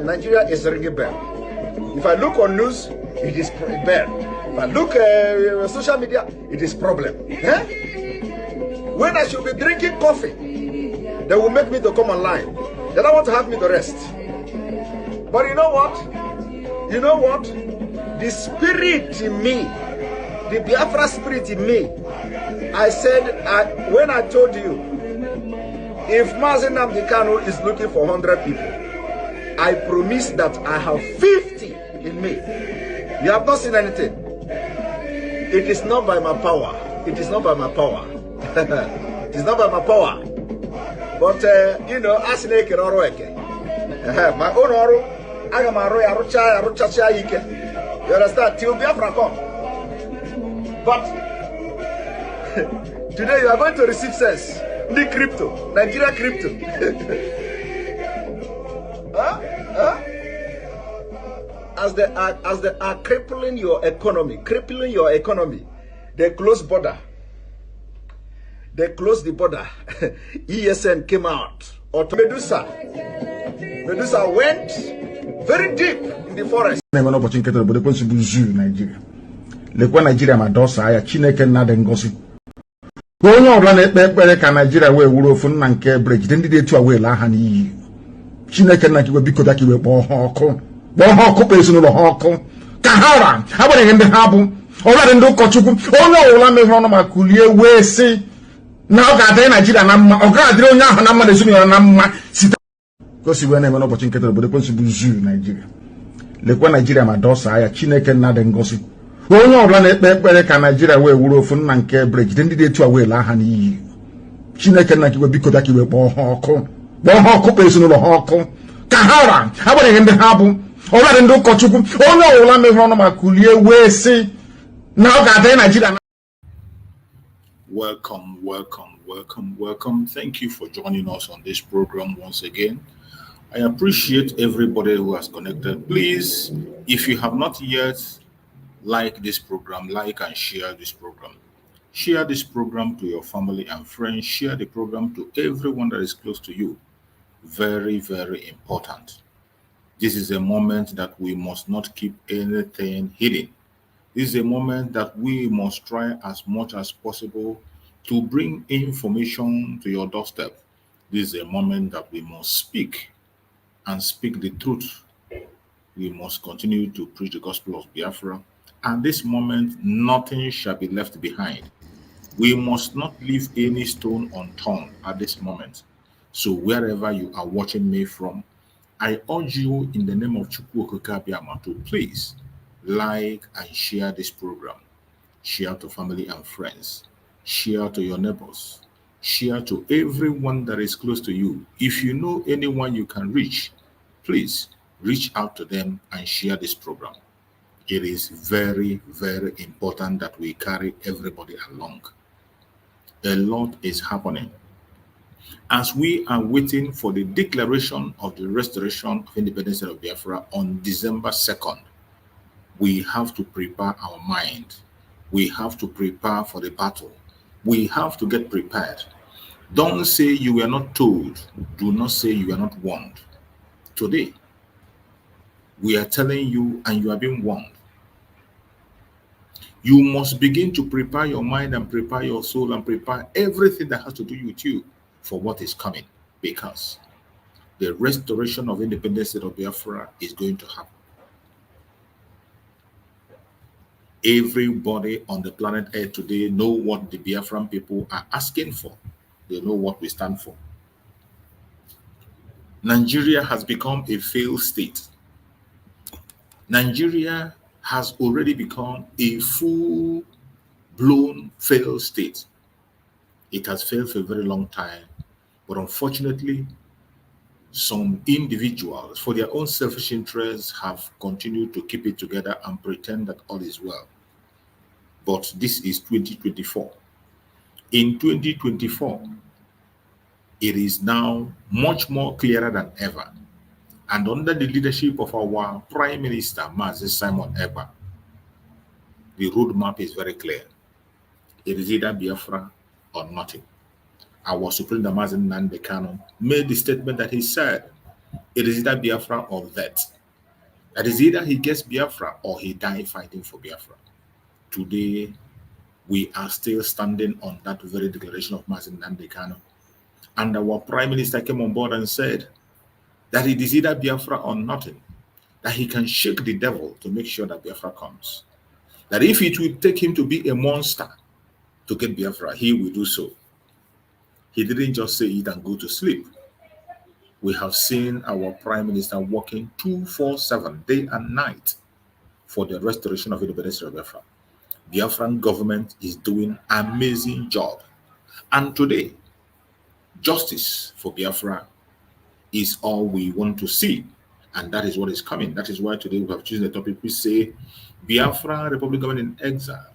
Nigeria is ringing bell. If I look on news, it is bell. If I look social media, it is problem. When I should be drinking coffee, they will make me to come online. They don't want to have me to rest. But you know what? You know what? The spirit in me, the Biafra spirit in me, I said, when I told you, if Mazi Nnamdi Kanu is looking for 100 people, I promise that I have 50 in me. You have not seen anything. It is not by my power. It is not by my power. It is not by my power. But, you know, as my own oru, I am a royal rucha. You understand? Till Biafra come. But today you are going to receive sense. The crypto, Nigeria crypto. As they are crippling your economy, they close border. They closed the border. ESN came out. Medusa went very deep in the forest. Nigeria madosa ya Chineke na de ngosi. Onye ọbụla na-ekpe ekpere ka Nigeria wee wuru ofu nna nke Brgie ndị dị etu a wee laa ha n'iyi. Chineke na kiwe biko da kiwe kpọọ ha ọkụ. Kpọọ ha ọkụ kpee ezinụlọ ha ọkụ. Ka ha ra, ha gbara ndị ha bụ. Ọbụla ndị ụkọchukwu, onye ọbụla mehụrụ ọnụ ma kulie wee sị na ọ ga-adịrị Nigeria na mma, ọ ga-adịrị onye ahụ na mma na ezinụlọ na mma site gosi wee na-eme n'ụbọchị nketa obodo kwensu bụ zoo Nigeria. Lekwa Nigeria madosa ya Chineke na de ngosi. Onye ọbụla na-ekpe ekpere ka Nigeria wee wuru ofu nna nke Brgie ndị dị etu a wee laa ha n'iyi. Chineke na kiwe biko da kiwe kpọọ ha ọkụ. Kpọọ ha ọkụ kpee ezinụlọ ha ọkụ. Ka ha ra, ha gbara ndị ha bụ. Ọbụla ndị ụkọchukwu, onye ọbụla mehụrụ ọnụ ma kulie wee sị na ọ ga-adịrị Nigeria. Welcome. Thank you for joining us on this program once again. I appreciate everybody who has connected. Please, if you have not yet like this program, like and share this program. Share this program to your family and friends. Share the program to everyone that is close to you. Very, very important. This is a moment that we must not keep anything hidden. This is a moment that we must try as much as possible to bring information to your doorstep. This is a moment that we must speak and speak the truth. We must continue to preach the gospel of Biafra. At this moment, nothing shall be left behind. We must not leave any stone unturned at this moment. So wherever you are watching me from, I urge you in the name of Chukwu Okike Abiama to please like and share this program. Share to family and friends. Share to your neighbors. Share to everyone that is close to you. If you know anyone you can reach, please reach out to them and share this program. It is very, very important that we carry everybody along. A lot is happening. As we are waiting for the declaration of the restoration of independence of Biafra on December 2nd, we have to prepare our mind. We have to prepare for the battle. We have to get prepared. Don't say you were not told. Do not say you were not warned. Today, we are telling you and you are being warned. You must begin to prepare your mind and prepare your soul and prepare everything that has to do with you for what is coming, because the restoration of independence of Biafra is going to happen. Everybody on the planet Earth today know what the Biafran people are asking for. They know what we stand for. Nigeria has become a failed state. Nigeria has already become a full-blown failed state. It has failed for a very long time, but unfortunately, some individuals, for their own selfish interests, have continued to keep it together and pretend that all is well. But this is 2024. In 2024, it is now much more clearer than ever. And under the leadership of our Prime Minister, Mazi Simon Ekpa, the roadmap is very clear. It is either Biafra or nothing. Our Supreme Mazi Nnamdi Kanu made the statement that he said, It is either Biafra or that. That is either he gets Biafra or he dies fighting for Biafra. Today, we are still standing on that very declaration of Mazen Nandekano. And our Prime Minister came on board and said that it is either Biafra or nothing, that he can shake the devil to make sure that Biafra comes. That if it will take him to be a monster to get Biafra, he will do so. He didn't just say it and go to sleep. We have seen our Prime Minister working 24/7, day and night, for the restoration of independence of Biafra. Biafran government is doing an amazing job. And today, justice for Biafra is all we want to see. And that is what is coming. That is why today we have chosen the topic we say, Biafra Republic Government in Exile.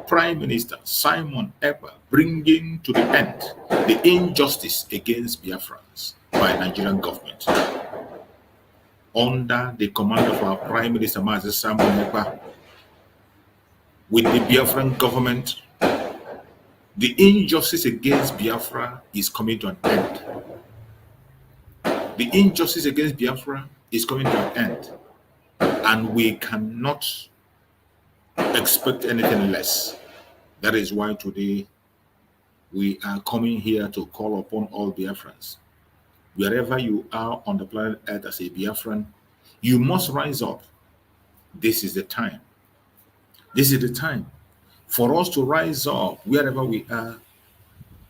Prime Minister Simon Ekpa bringing to the end the injustice against Biafrans by Nigerian government. Under the command of our Prime Minister Simon Ekpa, with the Biafran government, the injustice against Biafra is coming to an end. The injustice against Biafra is coming to an end. And we cannot expect anything less. That is why today we are coming here to call upon all Biafrans. Wherever you are on the planet Earth as a Biafran, you must rise up. This is the time. This is the time for us to rise up wherever we are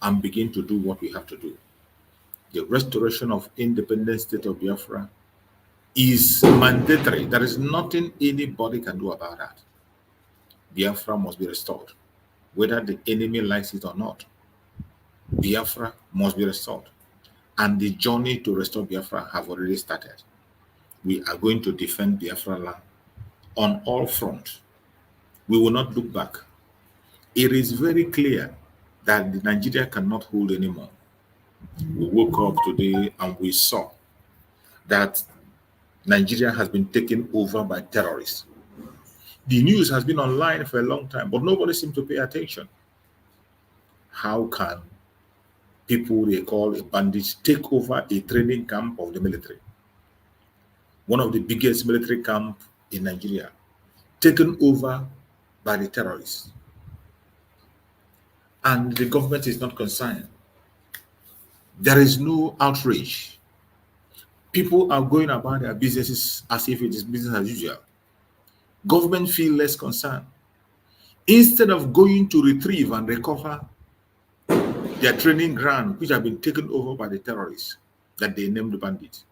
and begin to do what we have to do. The restoration of independent state of Biafra is mandatory. There is nothing anybody can do about that. Biafra must be restored, whether the enemy likes it or not. Biafra must be restored. And the journey to restore Biafra have already started. We are going to defend Biafra land on all fronts. We will not look back. It is very clear that Nigeria cannot hold anymore. We woke up today and we saw that Nigeria has been taken over by terrorists. The news has been online for a long time, but nobody seems to pay attention. How can people they call a bandit take over a training camp of the military? One of the biggest military camps in Nigeria, taken over by the terrorists. And the government is not concerned. There is no outrage. People are going about their businesses as if it is business as usual. Government feel less concerned. Instead of going to retrieve and recover their training ground, which have been taken over by the terrorists that they named bandits,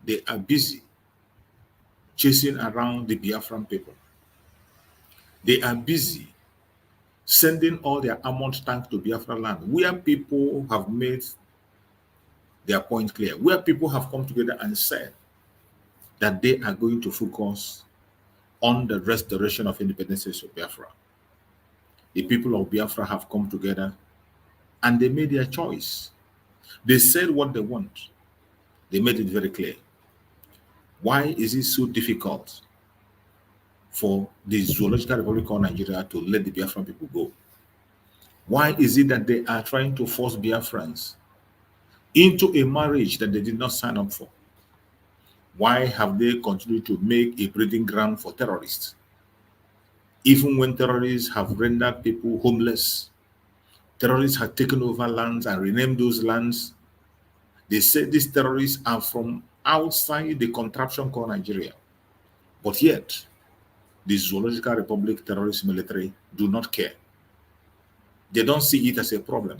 they are busy chasing around the Biafran people. They are busy sending all their armored tanks to Biafra land, where people have made their point clear, where people have come together and said that they are going to focus on the restoration of independence of Biafra. The people of Biafra have come together and they made their choice. They said what they want. They made it very clear. Why is it so difficult for the Zoological Republic of Nigeria to let the Biafran people go? Why is it that they are trying to force Biafrans into a marriage that they did not sign up for? Why have they continued to make a breeding ground for terrorists? Even when terrorists have rendered people homeless, terrorists have taken over lands and renamed those lands. They say these terrorists are from outside the contraption called Nigeria. But yet, the Zoological Republic terrorist military do not care. They don't see it as a problem.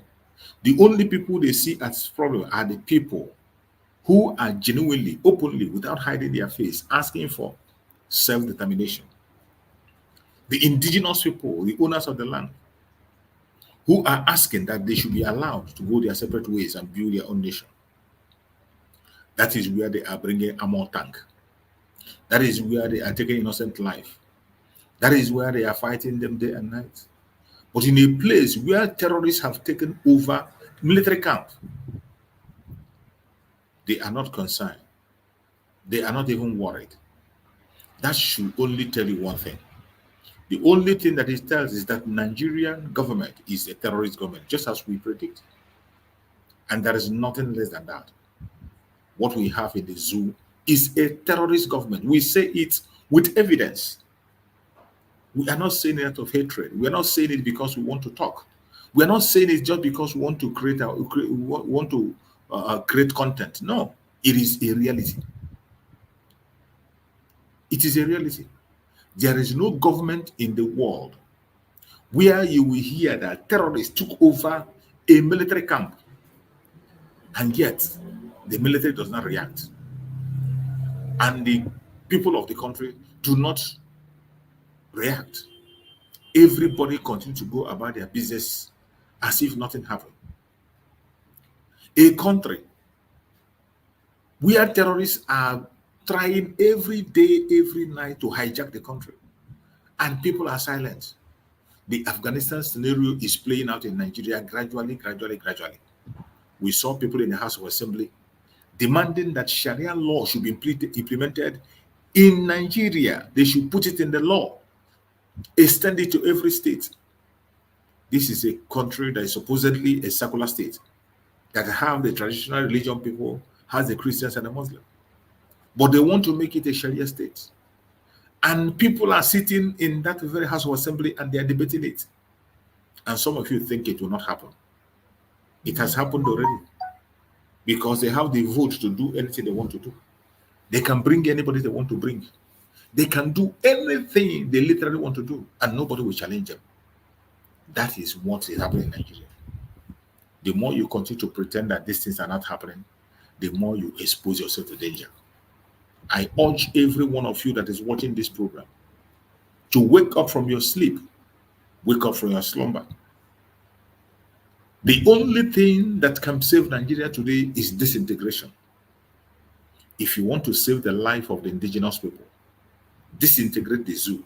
The only people they see as problem are the people who are genuinely, openly, without hiding their face, asking for self-determination. The indigenous people, the owners of the land, who are asking that they should be allowed to go their separate ways and build their own nation. That is where they are bringing armor tank. That is where they are taking innocent life. That is where they are fighting them day and night. But in a place where terrorists have taken over military camp, they are not concerned. They are not even worried. That should only tell you one thing. The only thing that it tells is that Nigerian government is a terrorist government, just as we predict. And there is nothing less than that. what we have in the zoo is a terrorist government. We say it with evidence. We are not saying it out of hatred. We are not saying it because we want to talk. We are not saying it just because we want to create create content. No, it is a reality. It is a reality. There is no government in the world where you will hear that terrorists took over a military camp, and yet the military does not react, and the people of the country do not react. Everybody continues to go about their business as if nothing happened. A country where terrorists are trying every day, every night to hijack the country, and people are silent. The Afghanistan scenario is playing out in Nigeria gradually. We saw people in the House of Assembly demanding that Sharia law should be implemented in Nigeria. They should put it in the law, extend it to every state. This is a country that is supposedly a secular state, that have the traditional religion people, has the Christians and the Muslims. But they want to make it a Sharia state. And people are sitting in that very House of Assembly and they are debating it. And some of you think it will not happen. It has happened already. Because they have the vote to do anything they want to do. They can bring anybody they want to bring. They can do anything they literally want to do, and nobody will challenge them. That is what is happening in Nigeria. The more you continue to pretend that these things are not happening, the more you expose yourself to danger. I urge every one of you that is watching this program to wake up from your sleep, wake up from your slumber. The only thing that can save Nigeria today is disintegration. If you want to save the life of the indigenous people, disintegrate the zoo.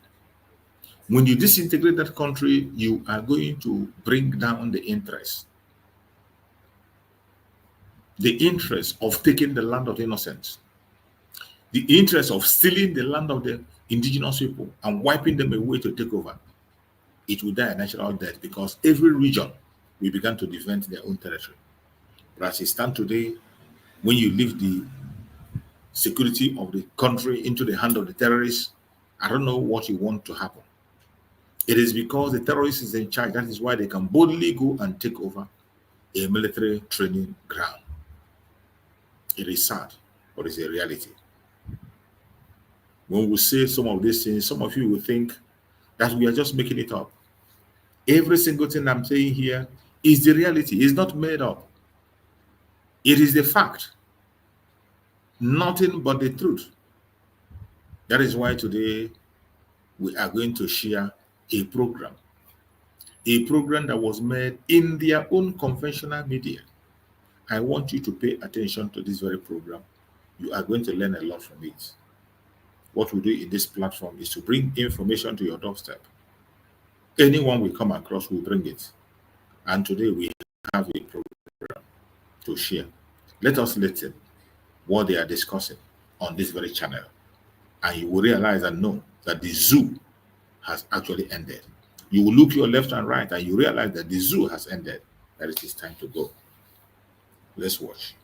When you disintegrate that country, you are going to bring down the interest. The interest of taking the land of the innocents. The interest of stealing the land of the indigenous people and wiping them away to take over. It will die a natural death because every region will begin to defend their own territory. But as it stands today, when you leave the security of the country into the hand of the terrorists, I don't know what you want to happen. It is because the terrorist is in charge. That is why they can boldly go and take over a military training ground. It is sad, but it's a reality. When we say some of these things, some of you will think that we are just making it up. Every single thing I'm saying here is the reality. It's not made up. It is the fact. Nothing but the truth. That is why today we are going to share a program that was made in their own conventional media. I want you to pay attention to this very program. You are going to learn a lot from it. What we do in this platform is to bring information to your doorstep. Anyone we come across will bring it. And today we have a program to share. Let us listen what they are discussing on this very channel. And you will realize and know that the zoo has actually ended. You will look your left and right and you realize that the zoo has ended, that it is time to go. Let's watch.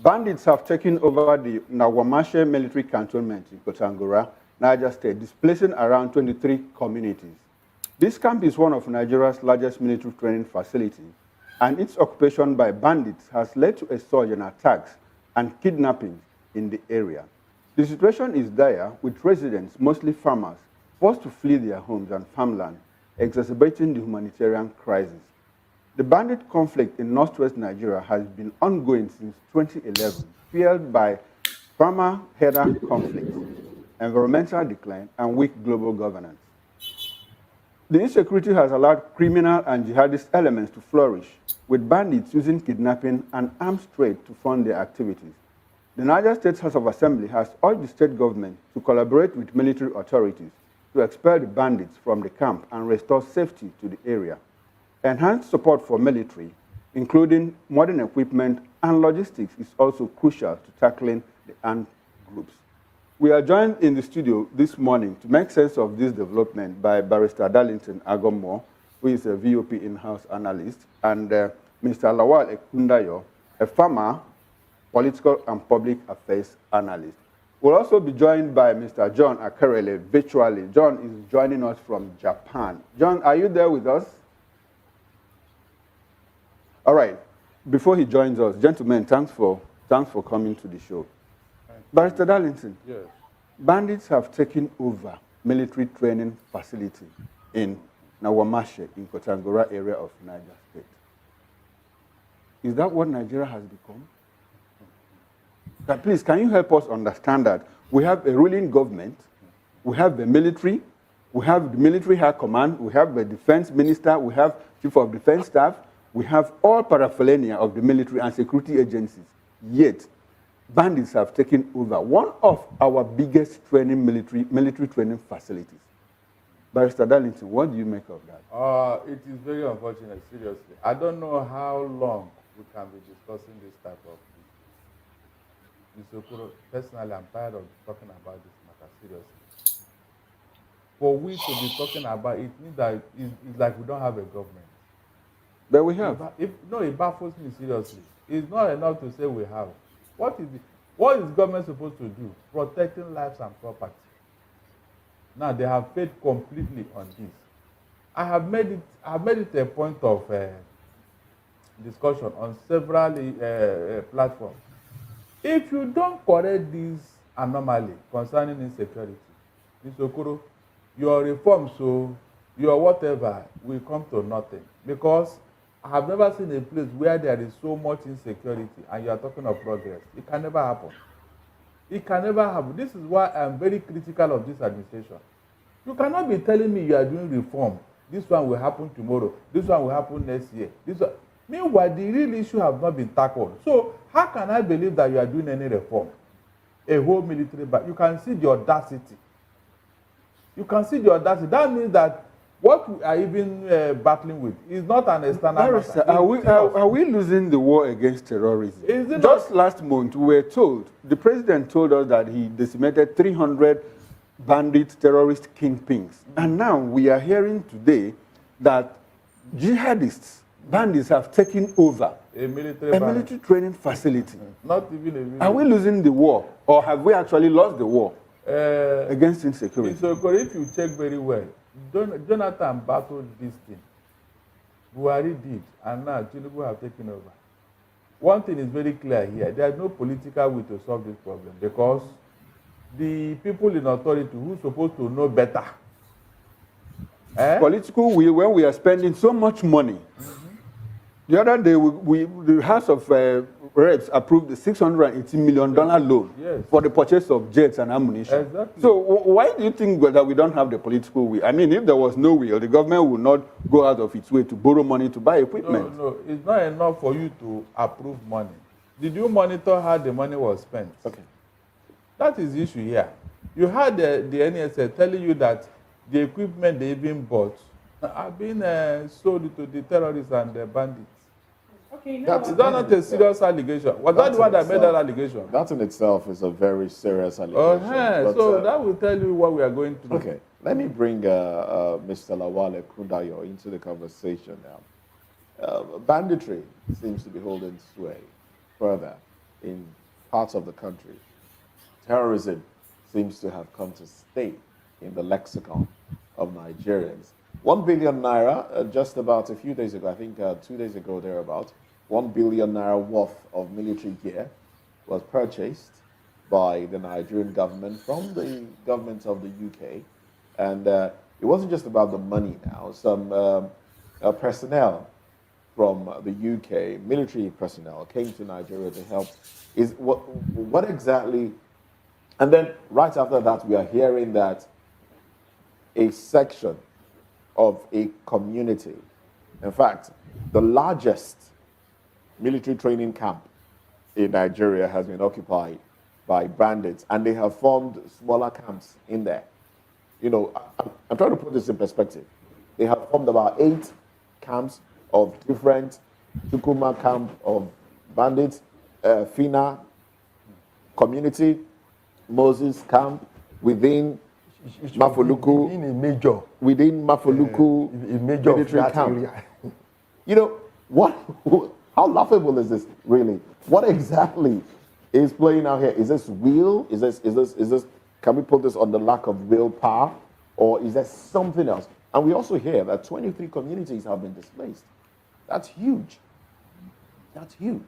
Bandits have taken over the Nawamashe military cantonment in Kotangora, Niger State, displacing around 23 communities. This camp is one of Nigeria's largest military training facilities, and its occupation by bandits has led to a surge in attacks and kidnapping in the area. The situation is dire, with residents, mostly farmers, forced to flee their homes and farmland, exacerbating the humanitarian crisis. The bandit conflict in northwest Nigeria has been ongoing since 2011, fueled by farmer-herder conflicts, environmental decline, and weak global governance. The insecurity has allowed criminal and jihadist elements to flourish, with bandits using kidnapping and arms trade to fund their activities. The Niger State House of Assembly has urged the state government to collaborate with military authorities to expel the bandits from the camp and restore safety to the area. Enhanced support for military, including modern equipment and logistics, is also crucial to tackling the armed groups. We are joined in the studio this morning to make sense of this development by Barrister Darlington Agommo, who is a VOP in-house analyst, and Mr. Lawal Ekundayo, a farmer, political and public affairs analyst. We'll also be joined by Mr. John Akarele virtually. John is joining us from Japan. John, are you there with us? All right. Before he joins us, gentlemen, thanks for coming to the show. Barrister Darlington, yes. Bandits have taken over military training facility in Nawamashe in Kotangora area of Niger State. Is that what Nigeria has become? But please, can you help us understand that we have a ruling government, we have the military, we have the military high command, we have the defense minister, we have chief of defense staff, we have all paraphernalia of the military and security agencies. Yet, bandits have taken over one of our biggest military training facilities. Barrister Darlington, what do you make of that? It is very unfortunate, seriously. I don't know how long we can be discussing this type of thing. Personally, I'm tired of talking about this matter, seriously. For we to be talking about it means that it's like we don't have a government. But we have. It baffles me, seriously. It's not enough to say we have. What is government supposed to do? Protecting lives and property. Now they have failed completely on this. I have made it a point of discussion on several platforms. If you don't correct this anomaly concerning insecurity, Mr. Okoro, your reforms, your whatever, will come to nothing. Because I have never seen a place where there is so much insecurity and you are talking of progress. It can never happen. It can never happen. This is why I am very critical of this administration. You cannot be telling me you are doing reform. This one will happen tomorrow. This one will happen next year. Meanwhile, the real issue has not been tackled. So how can I believe that you are doing any reform? A whole military base. You can see the audacity. You can see the audacity. That means that what we are even battling with is not an external matter. Are we losing the war against terrorism? Just last month, we were told, the president told us that he decimated 300 bandit terrorist kingpins. And now we are hearing today that jihadists, bandits have taken over a military training facility. Not even a military. Are we losing the war, or have we actually lost the war against insecurity? So if you check very well, Jonathan battled this thing. Buhari did, and now Tinubu have taken over. One thing is very clear here. There is no political will to solve this problem because the people in authority who are supposed to know better. Political will, when we are spending so much money. The other day, the House of Reps approved the $680 million loan for the purchase of jets and ammunition. Exactly. So why do you think that we don't have the political will? I mean, if there was no will, the government would not go out of its way to borrow money to buy equipment. No, it's not enough for you to approve money. Did you monitor how the money was spent? Okay. That is the issue here. You had the NSA telling you that the equipment they even bought have been sold to the terrorists and the bandits. Okay, is that not a serious allegation? Was that the one that made that allegation? That in itself is a very serious allegation. So that will tell you what we are going to do. Okay, let me bring Mr. Lawal Ekundayo into the conversation now. Banditry seems to be holding sway further in parts of the country. Terrorism seems to have come to stay in the lexicon of Nigerians. 1 billion naira, just about a few days ago, I think 2 days ago, thereabout, 1 billion naira worth of military gear was purchased by the Nigerian government from the government of the UK. And it wasn't just about the money now. Some personnel from the UK, military personnel, came to Nigeria to help. What exactly? And then right after that, we are hearing that a section of a community, in fact, the largest military training camp in Nigeria has been occupied by bandits, and they have formed smaller camps in there. You know, I'm trying to put this in perspective. They have formed about 8 camps of different, Tukuma camp of bandits, Fina community, Moses camp, within Mafoluku, within Mafoluku a major military camp. You know, How laughable is this, really? What exactly is playing out here? Is this real? Is this, can we put this on the lack of willpower? Or is there something else? And we also hear that 23 communities have been displaced. That's huge. That's huge.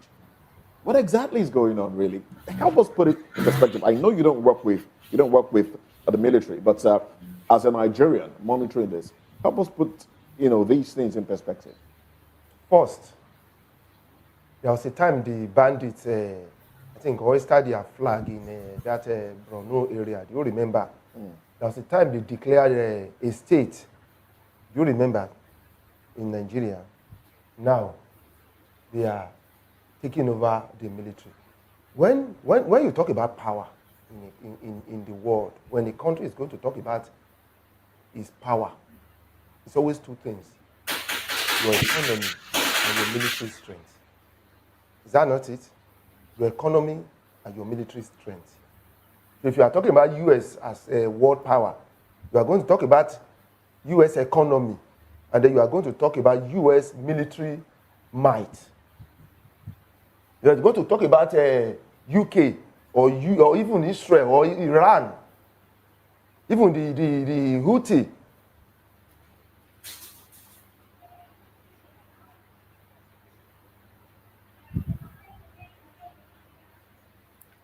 What exactly is going on, really? Help us put it in perspective. I know you don't work with the military, but as a Nigerian monitoring this, help us put these things in perspective. First, there was a time the bandits, I think, hoisted their flag in that Borno area. Do you remember? There was a time they declared a state. Do you remember? In Nigeria. Now, they are taking over the military. When you talk about power in the world, when a country is going to talk about its power, it's always two things: your economy and your military strength. Is that not it? Your economy and your military strength. So if you are talking about U.S. as a world power, you are going to talk about U.S. economy, and then you are going to talk about U.S. military might. You are going to talk about UK or even Israel or Iran, even the Houthi.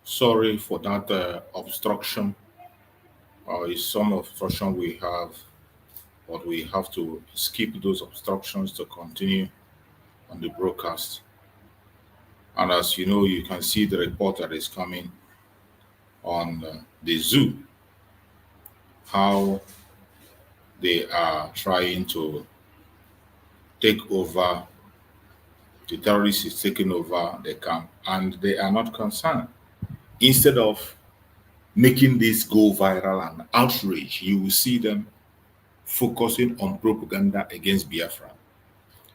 Sorry for that obstruction. It's some obstruction we have, but we have to skip those obstructions to continue on the broadcast. And as you know, you can see the report that is coming on the zoo, how they are trying to take over, the terrorists is taking over the camp, and they are not concerned. Instead of making this go viral and outrage, you will see them focusing on propaganda against Biafra.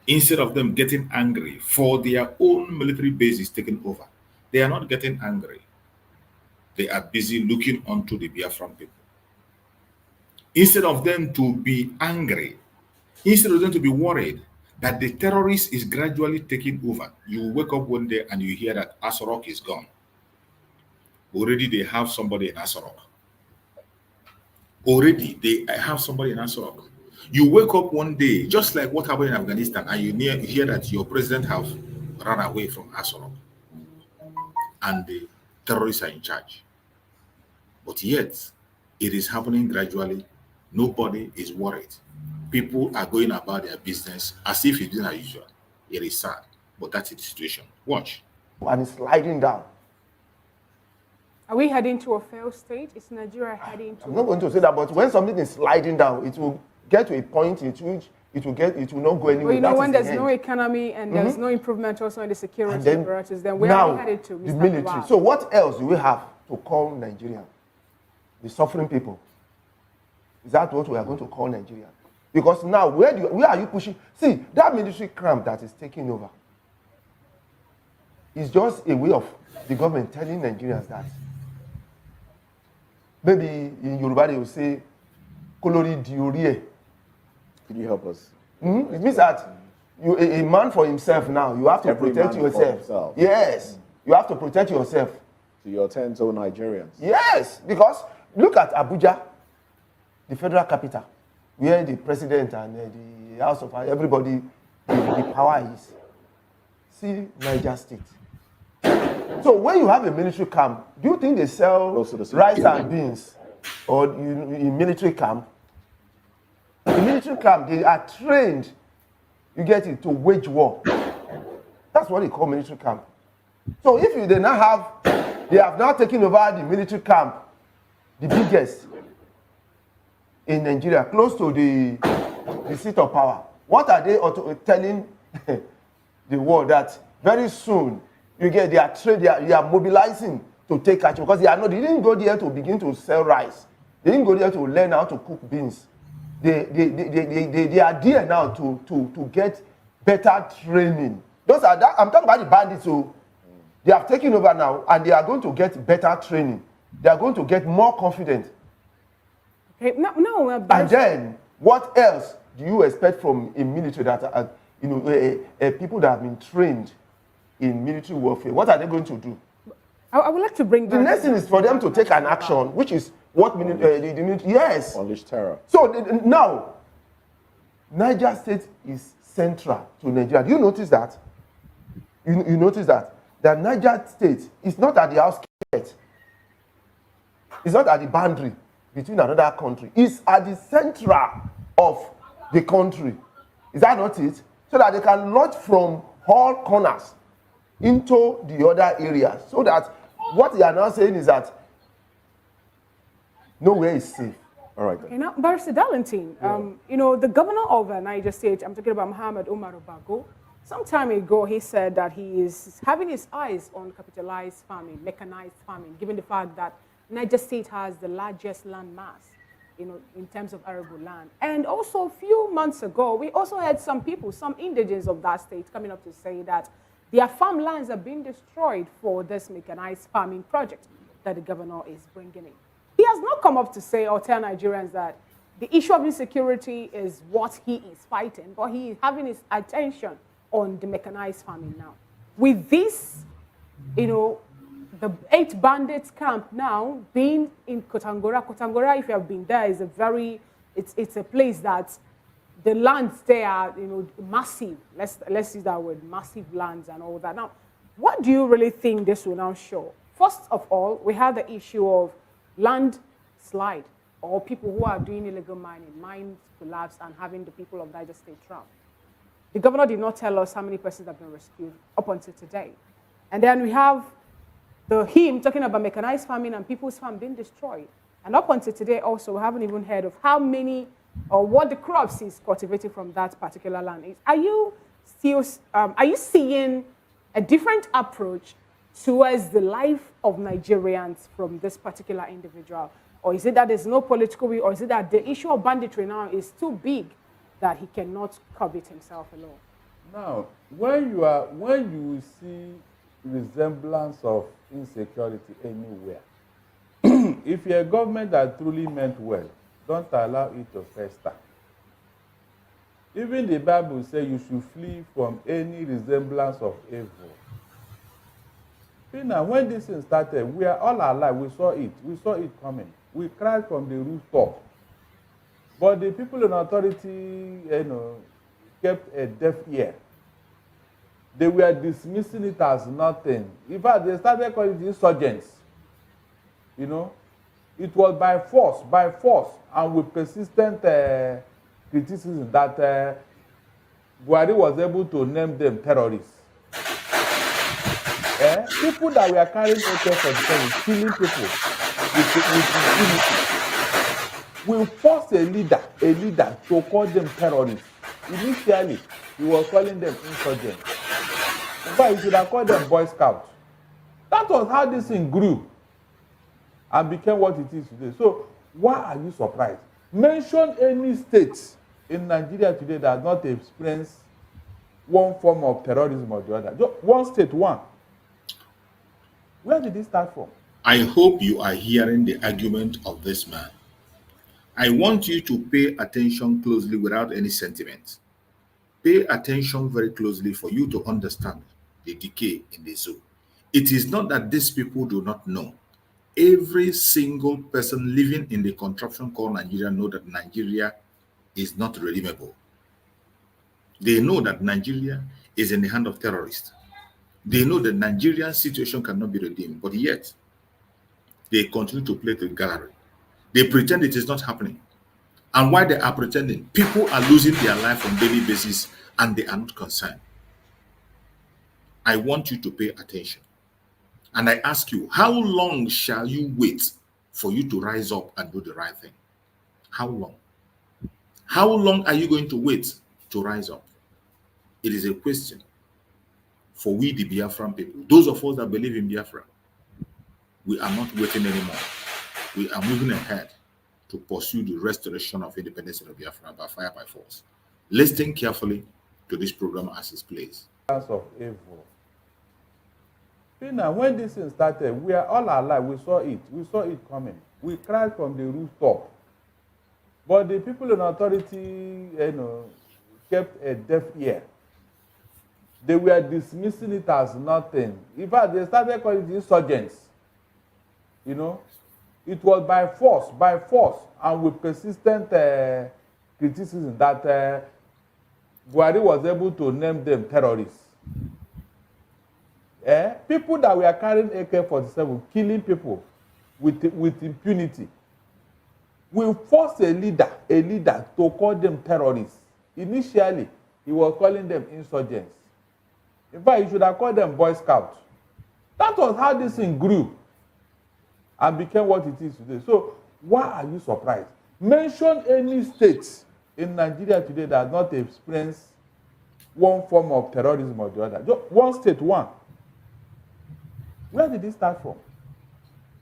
Instead of them getting angry for their own military bases taken over, they are not getting angry. They are busy looking onto the Biafran people. Instead of them to be angry, instead of them to be worried that the terrorist is gradually taking over, you wake up one day and you hear that Asorok is gone. Already they have somebody in Asorok. Already they have somebody in Asorok. You wake up one day, just like what happened in Afghanistan, and you hear that your president have run away from Asorok, and the terrorists are in charge. But yet, it is happening gradually. Nobody is worried. People are going about their business as if it's as usual. It is sad, but that's the situation. Watch. And it's sliding down. Are we heading to a failed state? Is Nigeria heading to? I'm not going to say that, but when something is sliding down, it will get to a point in which it will not go anywhere. Well, you know, when there's no economy and there's no improvement also in the security apparatus, then where are we headed to? The military. Wow. So what else do we have to call Nigeria? The suffering people. Is that what we are going to call Nigeria? Because now, where are you pushing? See, that military camp that is taking over is just a way of the government telling Nigerians that maybe in Yoruba they will say, Kolori Diorie. Could you help us? It means that a man for himself now, you have to protect yourself. Yes, you have to protect yourself. To your 10 Nigerians. Yes, because look at Abuja, the federal capital, where the president and the House of everybody, the power is. See Niger State. So when you have a military camp, do you think they sell rice and beans or in military camp? In military camp, they are trained, you get it, to wage war. That's what they call military camp. So if they have now taken over the military camp, the biggest in Nigeria, close to the seat of power. What are they telling the world? That very soon you are mobilizing to take action, because they didn't go there to begin to sell rice. They didn't go there to learn how to cook beans. They are there now to get better training. I'm talking about the bandits. So they have taken over now, and they are going to get better training. They are going to get more confident. Okay, no, and then what else do you expect from a military that people that have been trained in military warfare, what are they going to do? I would like to bring the next thing is for them to take an action, which is what the military, yes. Unleash terror. So now, Niger State is central to Nigeria. Do you notice that? You notice that? That Niger State is not at the outskirts. It's not at the boundary between another country. It's at the central of the country. Is that not it? So that they can launch from all corners into the other areas. So that what they are now saying is that nowhere is safe. All right. Okay, now, Barrister Darlington, the governor of Niger State, I'm talking about Muhammad Umar Bago, some time ago he said that he is having his eyes on capitalized farming, mechanized farming, given the fact that Niger State has the largest land mass, in terms of arable land. And also a few months ago, we also had some people, some indigents of that state coming up to say that their farmlands are being destroyed for this mechanized farming project that the governor is bringing in. He has not come up to say or tell Nigerians that the issue of insecurity is what he is fighting, but he is having his attention on the mechanized farming now. With this, the 8 bandits camp now being in Kotangora. Kotangora, if you have been there, is it's a place that the lands there are, massive. Let's use that word, massive lands and all that. Now, what do you really think this will now show? First of all, we have the issue of landslide, or people who are doing illegal mining, mines collapse and having the people of Niger State drown. The governor did not tell us how many persons have been rescued up until today. And then we have him talking about mechanized farming and people's farm being destroyed. And up until today also, we haven't even heard of how many or what the crops is cultivated from that particular land. Are you seeing a different approach towards the life of Nigerians from this particular individual? Or is it that there's no political will, or is it that the issue of banditry now is too big that he cannot curb it himself alone? Now, when you see resemblance of insecurity anywhere, if you're a government that truly meant well, don't allow it to fester. Even the Bible says you should flee from any resemblance of evil. Now, when this thing started, we are all alive. We saw it coming. We cried from the rooftop. But the people in authority, kept a deaf ear. They were dismissing it as nothing. In fact, they started calling it insurgents. It was by force, and with persistent criticism that Buhari was able to name them terrorists. People that were carrying AK-47, killing people with impunity, will force a leader to call them terrorists. Initially, he was calling them insurgents. But he should have called them Boy Scouts. That was how this thing grew and became what it is today. So why are you surprised? Mention any state in Nigeria today that has not experienced one form of terrorism or the other. Just one state, one. Where did it start from? I hope you are hearing the argument of this man. I want you to pay attention closely without any sentiment. Pay attention very closely for you to understand the decay in the zoo. It is not that these people do not know. Every single person living in the contraption called Nigeria know that Nigeria is not redeemable. They know that Nigeria is in the hand of terrorists. They know that Nigerian situation cannot be redeemed, but yet they continue to play the gallery. They pretend it is not happening. And while they are pretending, people are losing their life on a daily basis and they are not concerned. I want you to pay attention. And I ask you, how long shall you wait for you to rise up and do the right thing? How long? How long are you going to wait to rise up? It is a question for we, the Biafran people. Those of us that believe in Biafra, we are not waiting anymore. We are moving ahead to pursue the restoration of independence of Biafra by fire, by force. Listen carefully to this program as it plays. Of evil. Now, when this thing started, we are all alive. We saw it coming. We cried from the rooftop. But the people in authority, kept a deaf ear. they were dismissing it as nothing. In fact, they started calling it insurgents. You know, it was by force, and with persistent criticism that Buhari was able to name them terrorists. People that were carrying AK-47, killing people with impunity. We forced a leader to call them terrorists. Initially, he was calling them insurgents. In fact, he should have called them Boy Scouts. That was how this thing grew and became what it is today. So, why are you surprised? Mention any state in Nigeria today that has not experienced one form of terrorism or the other. Just one state, one. Where did it start from?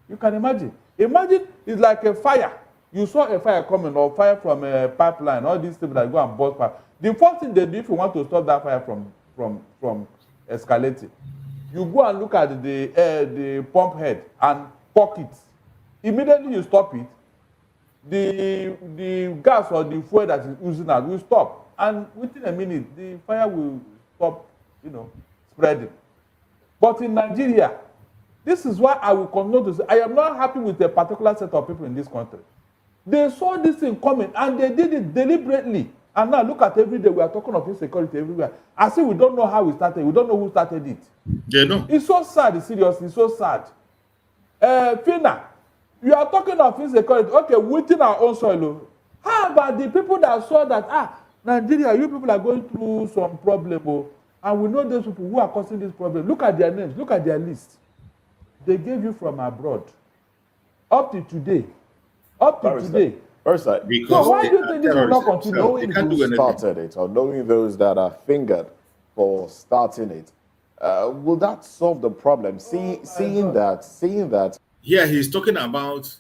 You can imagine. Imagine it's like a fire. You saw a fire coming or fire from a pipeline, all these people that go and burst pipe. The first thing they do if you want to stop that fire from escalating, you go and look at the pump head and poke it. Immediately you stop it, the gas or the fuel that is using out will stop. And within a minute, the fire will stop, spreading. But in Nigeria, this is why I will continue to say, I am not happy with a particular set of people in this country. They saw this thing coming and they did it deliberately. And now look at every day, we are talking of insecurity everywhere. I say we don't know how we started. We don't know who started it. They know. It's so sad, seriously, it's so sad. Fina, you are talking of insecurity. Okay, within our own soil. How about the people that saw that, Nigeria, you people are going through some problem, and we know those people who are causing this problem. Look at their names, look at their list. They gave you from abroad. Up to today. Because so why do you think this will not continue? Knowing who started it, or knowing those that are fingered for starting it, will that solve the problem? Seeing that. Here he's talking about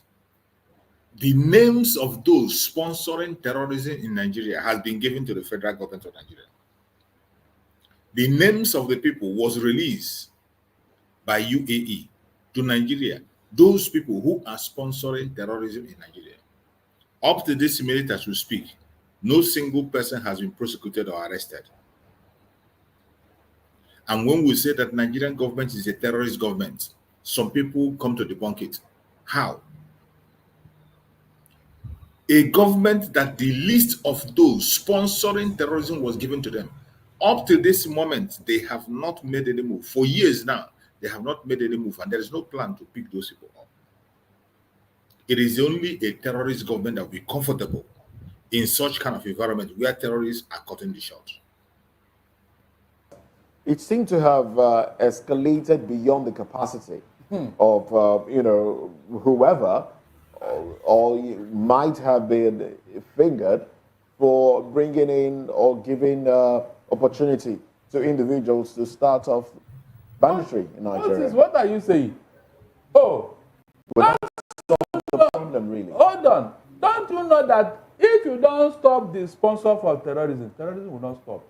the names of those sponsoring terrorism in Nigeria has been given to the federal government of Nigeria. The names of the people was released by UAE to Nigeria. Those people who are sponsoring terrorism in Nigeria. Up to this minute as we speak, no single person has been prosecuted or arrested. And when we say that Nigerian government is a terrorist government, some people come to debunk it. How? A government that the list of those sponsoring terrorism was given to them. Up to this moment, they have not made any move. For years now, they have not made any move, and there is no plan to pick those people up. It is only a terrorist government that will be comfortable in such kind of environment where terrorists are cutting the shot. It seemed to have escalated beyond the capacity of, whoever or might have been fingered for bringing in or giving opportunity to individuals to start off banditry in Nigeria. What are you saying? Oh, that's the problem, really. Hold on. Don't you know that if you don't stop the sponsor for terrorism, terrorism will not stop.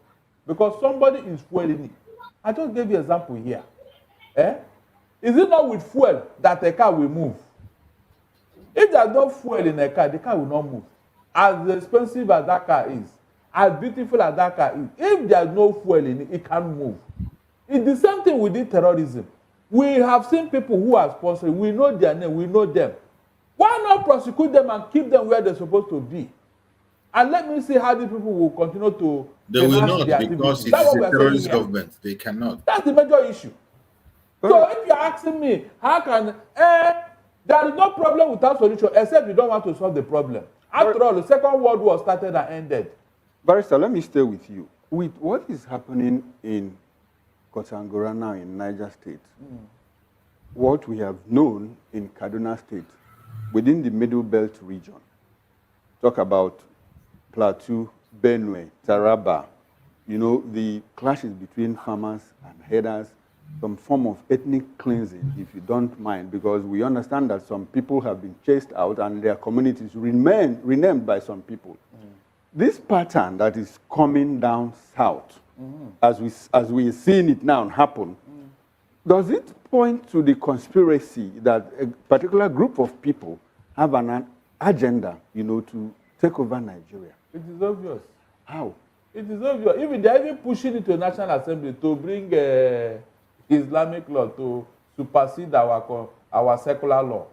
Because somebody is fueling it. I just gave you an example here. Is it not with fuel that a car will move? If there's no fuel in a car, the car will not move. As expensive as that car is, as beautiful as that car is, if there's no fuel in it, it can't move. It's the same thing with the terrorism. We have seen people who are sponsoring. We know their name. We know them. Why not prosecute them and keep them where they're supposed to be? And let me see how these people will continue to. They will not, because it is a terrorist government. They cannot. That's the major issue. So if you're asking me, how can there is no problem without solution, except you don't want to solve the problem. After all, the Second World War started and ended. Barrister, let me stay with you. With what is happening in Kotangora now in Niger State, what we have known in Kaduna State, within the Middle Belt region, talk about Plateau, Benue, Taraba, the clashes between farmers and herders, some form of ethnic cleansing, if you don't mind, because we understand that some people have been chased out and their communities remain renamed by some people. This pattern that is coming down south, as we are seeing it now happen, does it point to the conspiracy that a particular group of people have an agenda, to take over Nigeria? It is obvious. How? It is obvious. Even they are even pushing it to National Assembly to bring Islamic law to supersede our secular law.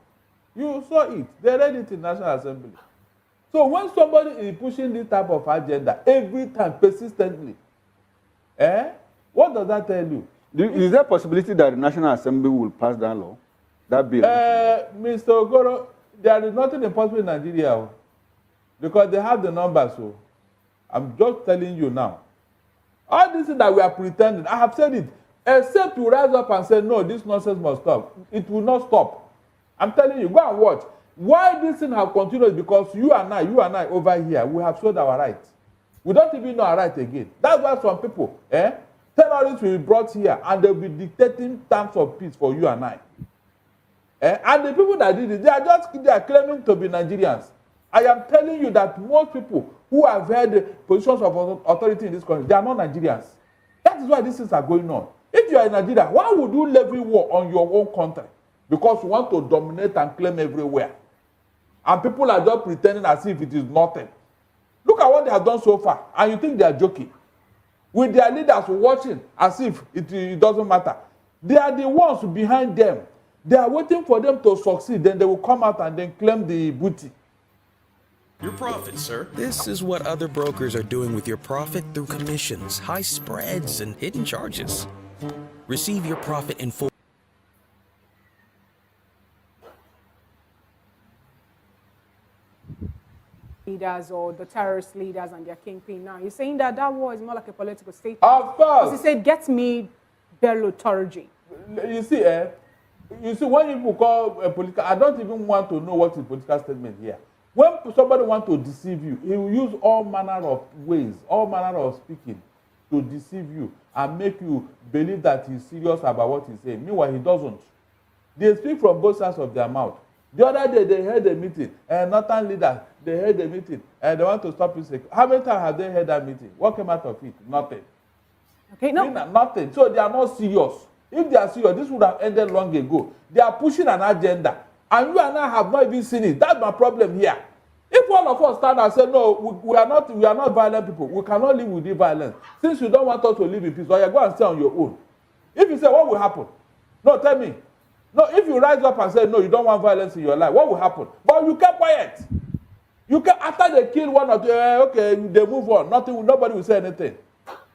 You saw it. They read it in National Assembly. So when somebody is pushing this type of agenda every time, persistently, what does that tell you? Is there a possibility that the National Assembly will pass that law? That bill? Mr. Ogoro, there is nothing impossible in Nigeria because they have the numbers. So I'm just telling you now. All this thing that we are pretending, I have said it, except you rise up and say, no, this nonsense must stop. It will not stop. I'm telling you, go and watch. Why this thing have continued? Because you and I over here, we have showed our rights. We don't even know our right again. That's why some people, terrorists will be brought here and they'll be dictating terms of peace for you and I. And the people that did it, they are claiming to be Nigerians. I am telling you that most people who have held positions of authority in this country, they are not Nigerians. That is why these things are going on. If you are in Nigeria, why would you levy war on your own country? Because you want to dominate and claim everywhere. And people are just pretending as if it is nothing. Look at what they have done so far, and you think they are joking. With their leaders watching as if it doesn't matter. They are the ones behind them. They are waiting for them to succeed, then they will come out and then claim the booty. Your profit, sir. This is what other brokers are doing with your profit through commissions, high spreads, and hidden charges. Receive your profit in full. Leaders or the terrorist leaders and their kingpin. Now, you're saying that war is more like a political statement. Of course. Because he said, get me Bello Turji. You see, when people call a political, I don't even want to know what is political statement here. When somebody wants to deceive you, he will use all manner of ways, all manner of speaking to deceive you and make you believe that he's serious about what he's saying. Meanwhile, he doesn't. They speak from both sides of their mouth. The other day, they held a meeting, and northern leaders, they held a meeting, and they want to stop insecurity. How many times have they held that meeting? What came out of it? Nothing. Okay, no. Nothing. So they are not serious. If they are serious, this would have ended long ago. They are pushing an agenda, and you and I have not even seen it. That's my problem here. If all of us stand and say, no, we are not violent people, we cannot live with the violence. Since you don't want us to live in peace, or you go and stay on your own. If you say, what will happen? No, tell me. No, if you rise up and say, no, you don't want violence in your life, what will happen? But you kept quiet. After they kill one or two, okay, they move on. Nobody will say anything.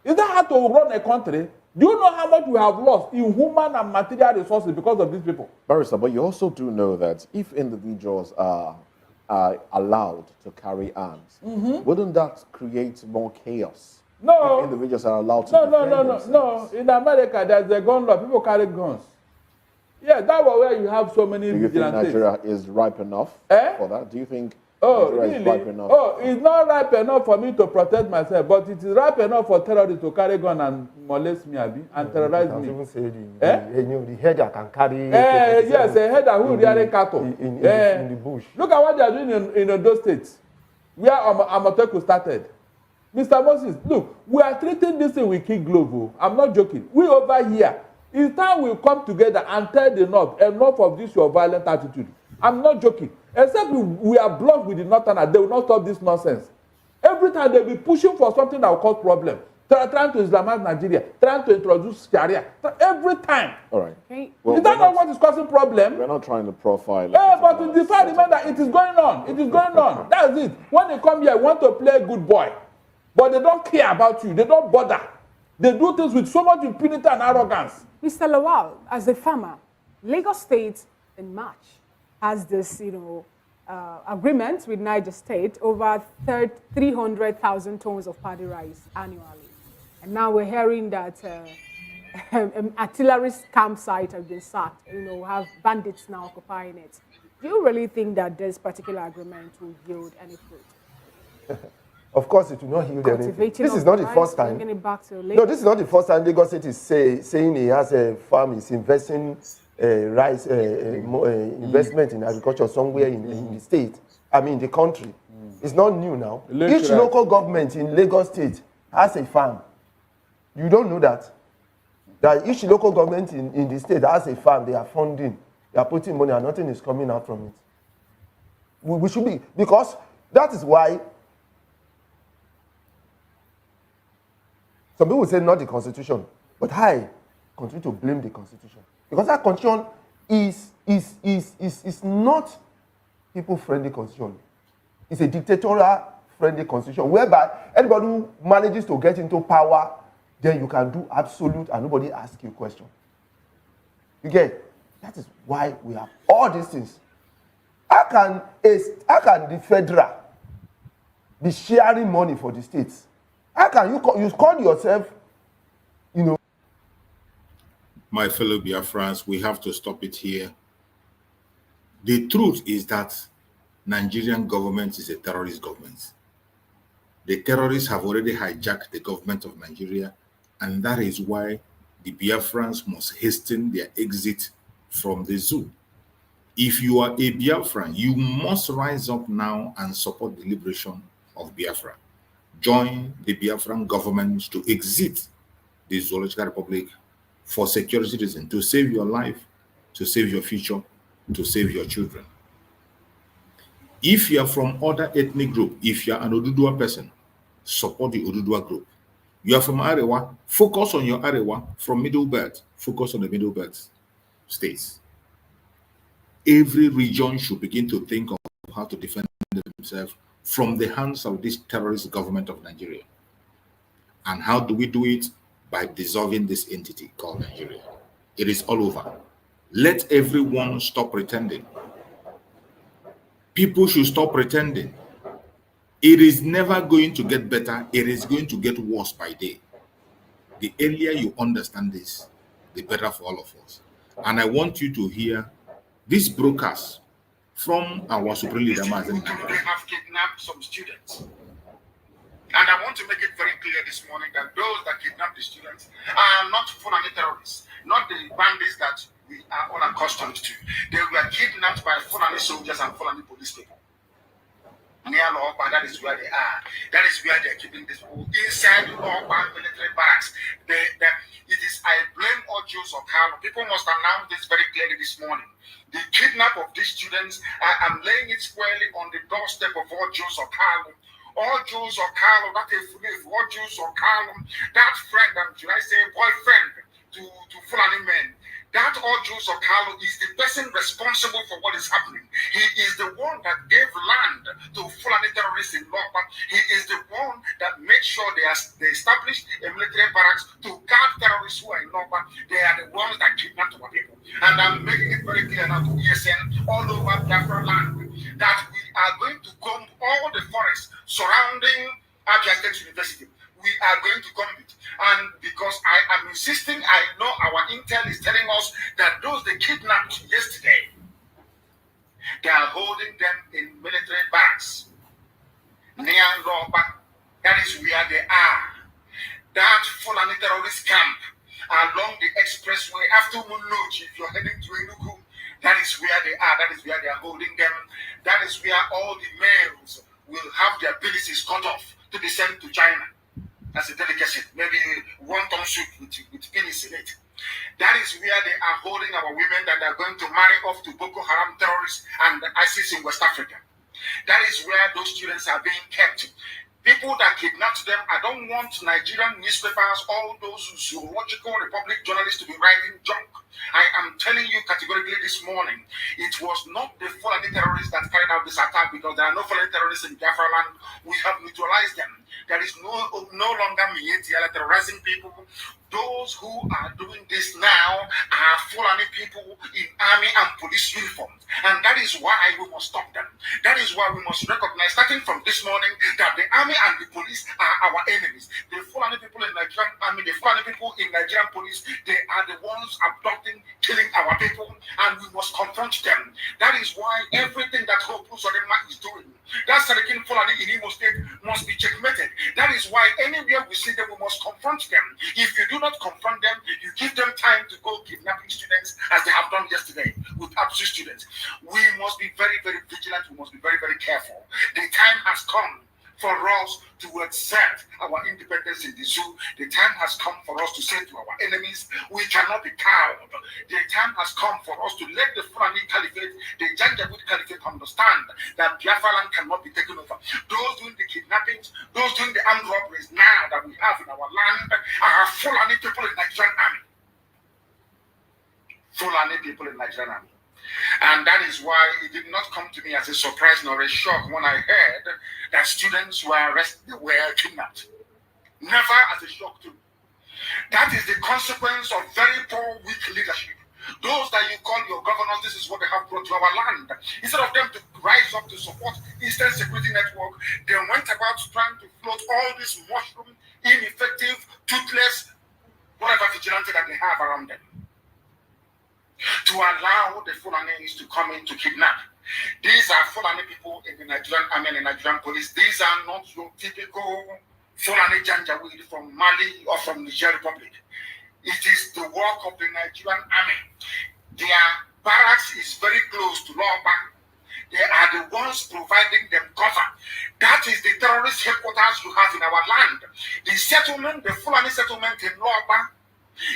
Is that how to run a country? Do you know how much we have lost in human and material resources because of these people? Barrister, but you also do know that if individuals are allowed to carry arms, wouldn't that create more chaos? No. If individuals are allowed to defend themselves? No. In America, there's a gun law. People carry guns. Yeah, that was where you have so many vigilantes. Do you think Nigeria is ripe enough for that? Do you think Nigeria is ripe enough? It's not ripe enough for me to protect myself, but it is ripe enough for terrorists to carry gun and molest me, and terrorize me. Even say the header can carry. Yes, a header who really cattle in the bush. Look at what they are doing in those states where Amoteku started. Mr. Moses, look, we are treating this thing with kid glove. I'm not joking. We over here. It's time we come together and tell the North, enough of this your violent attitude. I'm not joking. Except we are blocked with the Northerners, they will not stop this nonsense. Every time they'll be pushing for something that will cause problem. Trying to Islamize Nigeria, trying to introduce Sharia. Every time. All right. Okay. Well, is that not what is causing problem? We're not trying to profile. But in the fact, remember, it is going on. It is going on. That's it. When they come here, want to play good boy. But they don't care about you. They don't bother. They do things with so much impunity and arrogance. Mr. Lawal, as a farmer, Lagos State in March has this, agreement with Niger State over 300,000 tons of paddy rice annually. And now we're hearing that an artillery campsite has been sacked, have bandits now occupying it. Do you really think that this particular agreement will yield any fruit? Of course, it will not yield anything. This is not the first time. No, this is not the first time Lagos State is saying he has a farm, is investing rice, investment in agriculture somewhere in the state, the country. It's not new now. Each local government in Lagos State has a farm. You don't know that? That each local government in the state has a farm, they are funding, they are putting money and nothing is coming out from it. We should be, because that is why Some people say not the Constitution, but I continue to blame the Constitution. Because that Constitution is not people-friendly Constitution. It's a dictatorial-friendly Constitution, whereby anybody who manages to get into power, then you can do absolute and nobody asks you a question. You get? That is why we have all these things. How can the federal be sharing money for the states? How can you call yourself, you know? My fellow Biafrans, we have to stop it here. The truth is that Nigerian government is a terrorist government. The terrorists have already hijacked the government of Nigeria, and that is why the Biafrans must hasten their exit from the zoo. If you are a Biafran, you must rise up now and support the liberation of Biafra. Join the Biafran government to exit the Zoological Republic for security reasons, to save your life, to save your future, to save your children. If you are from other ethnic group, if you are an Odudua person, support the Odudua group. You are from Arewa, focus on your Arewa. From Middle Belt, focus on the Middle Belt states. Every region should begin to think of how to defend themselves from the hands of this terrorist government of Nigeria. And how do we do it? By dissolving this entity called Nigeria. It is all over. Let everyone stop pretending. People should stop pretending. It is never going to get better. It is going to get worse by day. The earlier you understand this, the better for all of us. And I want you to hear this broadcast from our Supreme Leader, Mazen. They have kidnapped some students. And I want to make it very clear this morning that those that kidnap the students are not Fulani terrorists, not the bandits that we are all accustomed to. They were kidnapped by Fulani soldiers and Fulani police people. Near Lawpa, that is where they are. That is where they are keeping these people inside Lawpa military barracks. It is, I blame all Jews or Carlo. People must announce this very clearly this morning. The kidnap of these students, I am laying it squarely on the doorstep of all Jews or Carlo. All Jews or Carlo, that is all Jews or Carlo, that friend, and should I say boyfriend to Fulani men. That all Jews of Carlo is the person responsible for what is happening. He is the one that gave land to Fulani terrorists in Lawpa. He is the one that made sure they established a military barracks to guard terrorists who are in Lawpa. They are the ones that kidnapped our people. And I'm making it very clear now to ESN all over Biafra land that we are going to comb all the forests surrounding Abia State University. We are going to comb it. And because I am insisting, I know our intel is telling us that those they kidnapped yesterday, they are holding them in military barracks near Roba. That is where they are. That Fulani terrorist camp along the expressway after Munuchi, if you're heading to Enugu, that is where they are. That is where they are holding them. That is where all the males will have their penises cut off to be sent to China. As a delicacy, maybe wonton soup with penis in it. That is where they are holding our women that are going to marry off to Boko Haram terrorists and ISIS in West Africa. That is where those students are being kept. People that kidnapped them, I don't want Nigerian newspapers, all those zoological republic journalists to be writing junk. I am telling you categorically this morning, it was not the Fulani terrorists that carried out this attack, because there are no Fulani terrorists in Biafra land. We have neutralized them. There is no longer Mieti terrorizing people. Those who are doing this now are Fulani people in army and police uniforms. And that is why we must stop them. That is why we must recognize, starting from this morning, that the army and the police are our enemies. The Fulani people in Nigerian army, the Fulani people in Nigerian police, they are the ones abducting, killing our people, and we must confront them. That is why everything that Hope Uzodinma is doing, that Serikin Fulani in Imo State, must be checkmated. That is why anywhere we see them, we must confront them. If you do not confront them, you give them time to go kidnapping students, as they have done yesterday with ABSU students. We must be very, very vigilant. We must be very, very careful. The time has come for us to accept our independence in the zoo. The time has come for us to say to our enemies, we cannot be cowed. The time has come for us to let the Fulani Caliphate, the Janjaweed Caliphate, understand that Biafra land cannot be taken over. Those doing the kidnappings, those doing the armed robberies now that we have in our land are Fulani people in Nigerian army. Fulani people in Nigerian army. And that is why it did not come to me as a surprise nor a shock when I heard that students were arrested, were kidnapped. Never as a shock too. That is the consequence of very poor, weak leadership. Those that you call your governors, this is what they have brought to our land. Instead of them to rise up to support Eastern Security Network, they went about trying to float all this mushroom, ineffective, toothless, whatever vigilante that they have around them, to allow the Fulanis to come in to kidnap. These are Fulani people in the Nigerian army and the Nigerian police. These are not your typical Fulani Janjaweed from Mali or from Niger Republic. It is the work of the Nigerian army. Their barracks is very close to Loba. They are the ones providing them cover. That is the terrorist headquarters you have in our land. The settlement, the Fulani settlement in Loba,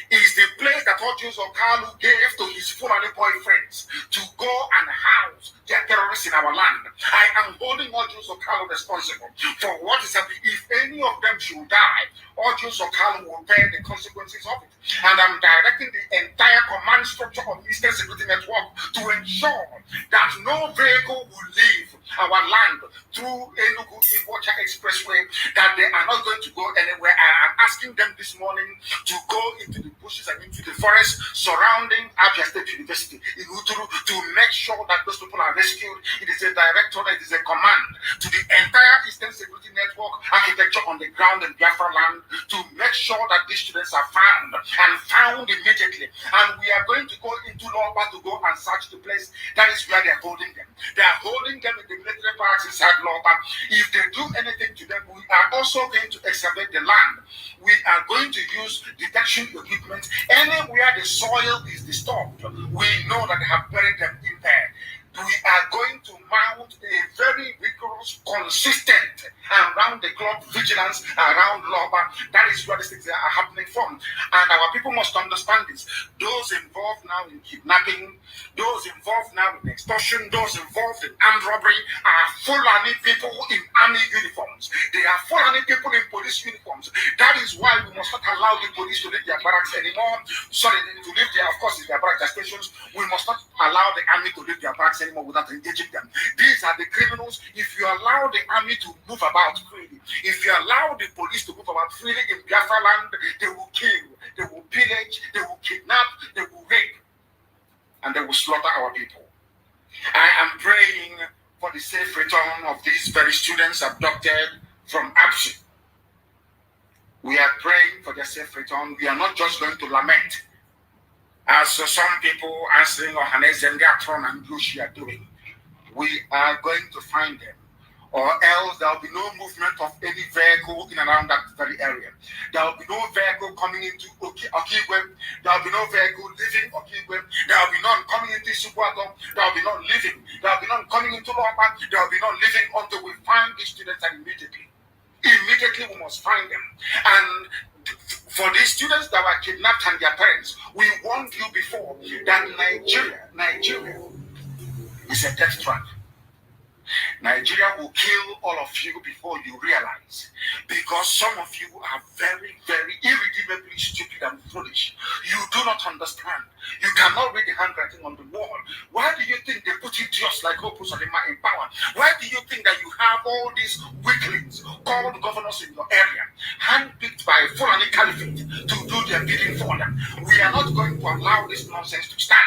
is the place that Ojus Okalu gave to his Fulani boyfriends to go and house their terrorists in our land. I am holding Ojus Okalu responsible for what is happening. If any of them should die, Ojus Okalu will bear the consequences of it. And I'm directing the entire command structure of Eastern Security Network to ensure that no vehicle will leave our land through Enugu-Ibocha Expressway, that they are not going to go anywhere. I am asking them this morning to go into the bushes and into the forest surrounding Abia State University in Uturu to make sure that those people are rescued. It is a directorate, it is a command to the entire Eastern Security Network architecture on the ground in Biafra land to make sure that these students are found and found immediately. And we are going to go into Loba to go and search the place. That is where they are holding them. They are holding them in the military barracks inside Loba. If they do anything to them, we are also going to excavate the land. We are going to use detection equipment. Anywhere the soil is disturbed, we know that they have buried them in there. We are going to mount a very rigorous, consistent, and round-the-clock vigilance around Loba. That is where these things are happening from. And our people must understand this. Those involved now in kidnapping, those involved now in extortion, those involved in armed robbery are Fulani people in army uniforms. They are Fulani people in police uniforms. That is why we must not allow the police to leave their barracks anymore. Sorry, to leave their, of course, their barracks stations. We must not allow the army to leave their barracks anymore without engaging them. These are the criminals. If you allow the army to move about freely, if you allow the police to move about freely in Biafra land, they will kill, they will pillage, they will kidnap, they will rape, and they will slaughter our people. I am praying for the safe return of these very students abducted from Absi. We are praying for their safe return. We are not just going to lament, as some people answering Ohanes and Gatron and Brgie are doing. We are going to find them, or else there will be no movement of any vehicle in and around that very area. There will be no vehicle coming into Okigwe. There will be no vehicle leaving Okigwe. There will be none coming into Isubuato. There will be none leaving. There will be none coming into Loba. There will be none leaving until we find these students, and immediately we must find them. And for these students that were kidnapped and their parents, we warned you before that Nigeria is a death trap. Nigeria will kill all of you before you realize, because some of you are very, very irredeemably stupid and foolish. You do not understand. You cannot read the handwriting on the wall. Why do you think they put idiots like Opus Adema in power? Why do you think that you have all these weaklings called governors in your area, handpicked by Fulani Caliphate to do their bidding for them? We are not going to allow this nonsense to stand.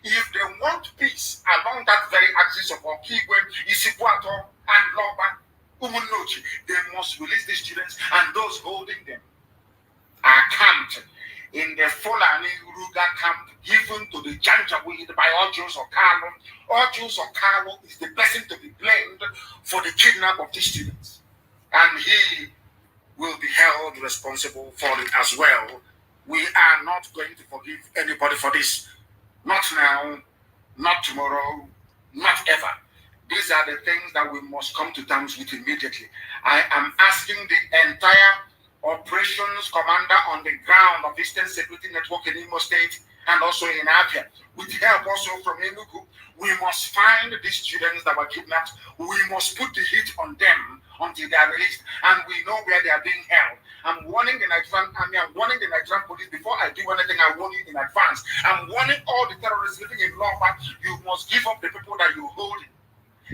If they want peace along that very axis of Okigwe, Isipuato, and Loba, Umunochi, they must release these students, and those holding them are camped in the Fulani Ruga camp given to the Janjaweed by Ojus Okalu. Ojus Okalu is the person to be blamed for the kidnap of these students, and he will be held responsible for it as well. We are not going to forgive anybody for this. Not now, not tomorrow, not ever. These are the things that we must come to terms with immediately. I am asking the entire operations commander on the ground of Eastern Security Network in Imo State and also in Abia, with help also from Enugu, we must find these students that were kidnapped. We must put the heat on them until they are released, and we know where they are being held. I'm warning the Nigerian army, I'm warning the Nigerian police. Before I do anything, I warn you in advance. I'm warning all the terrorists living in Lomba, you must give up the people that you're holding.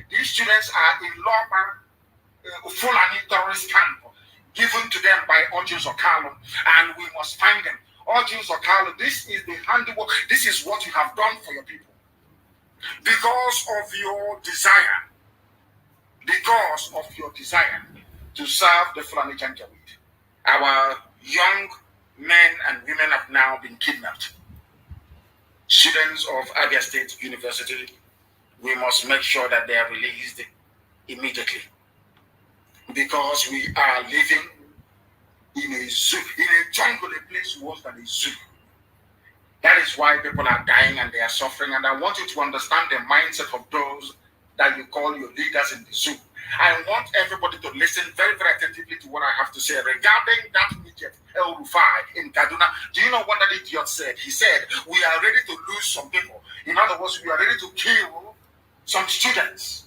These students are in Lomba, Fulani terrorist camp, given to them by Orjus Okalo, and we must find them. Orjus Okalo, this is the handiwork, this is what you have done for your people. Because of your desire to serve the Fulani Janjaweed, our young men and women have now been kidnapped. Students of Abia State University, we must make sure that they are released immediately, because we are living in a zoo, in a jungle, a place worse than a zoo. That is why people are dying and they are suffering. And I want you to understand the mindset of those that you call your leaders in the zoo. I want everybody to listen very, very attentively to what I have to say regarding that midget, El Rufai in Kaduna. Do you know what that idiot said? He said, we are ready to lose some people. In other words, we are ready to kill some students.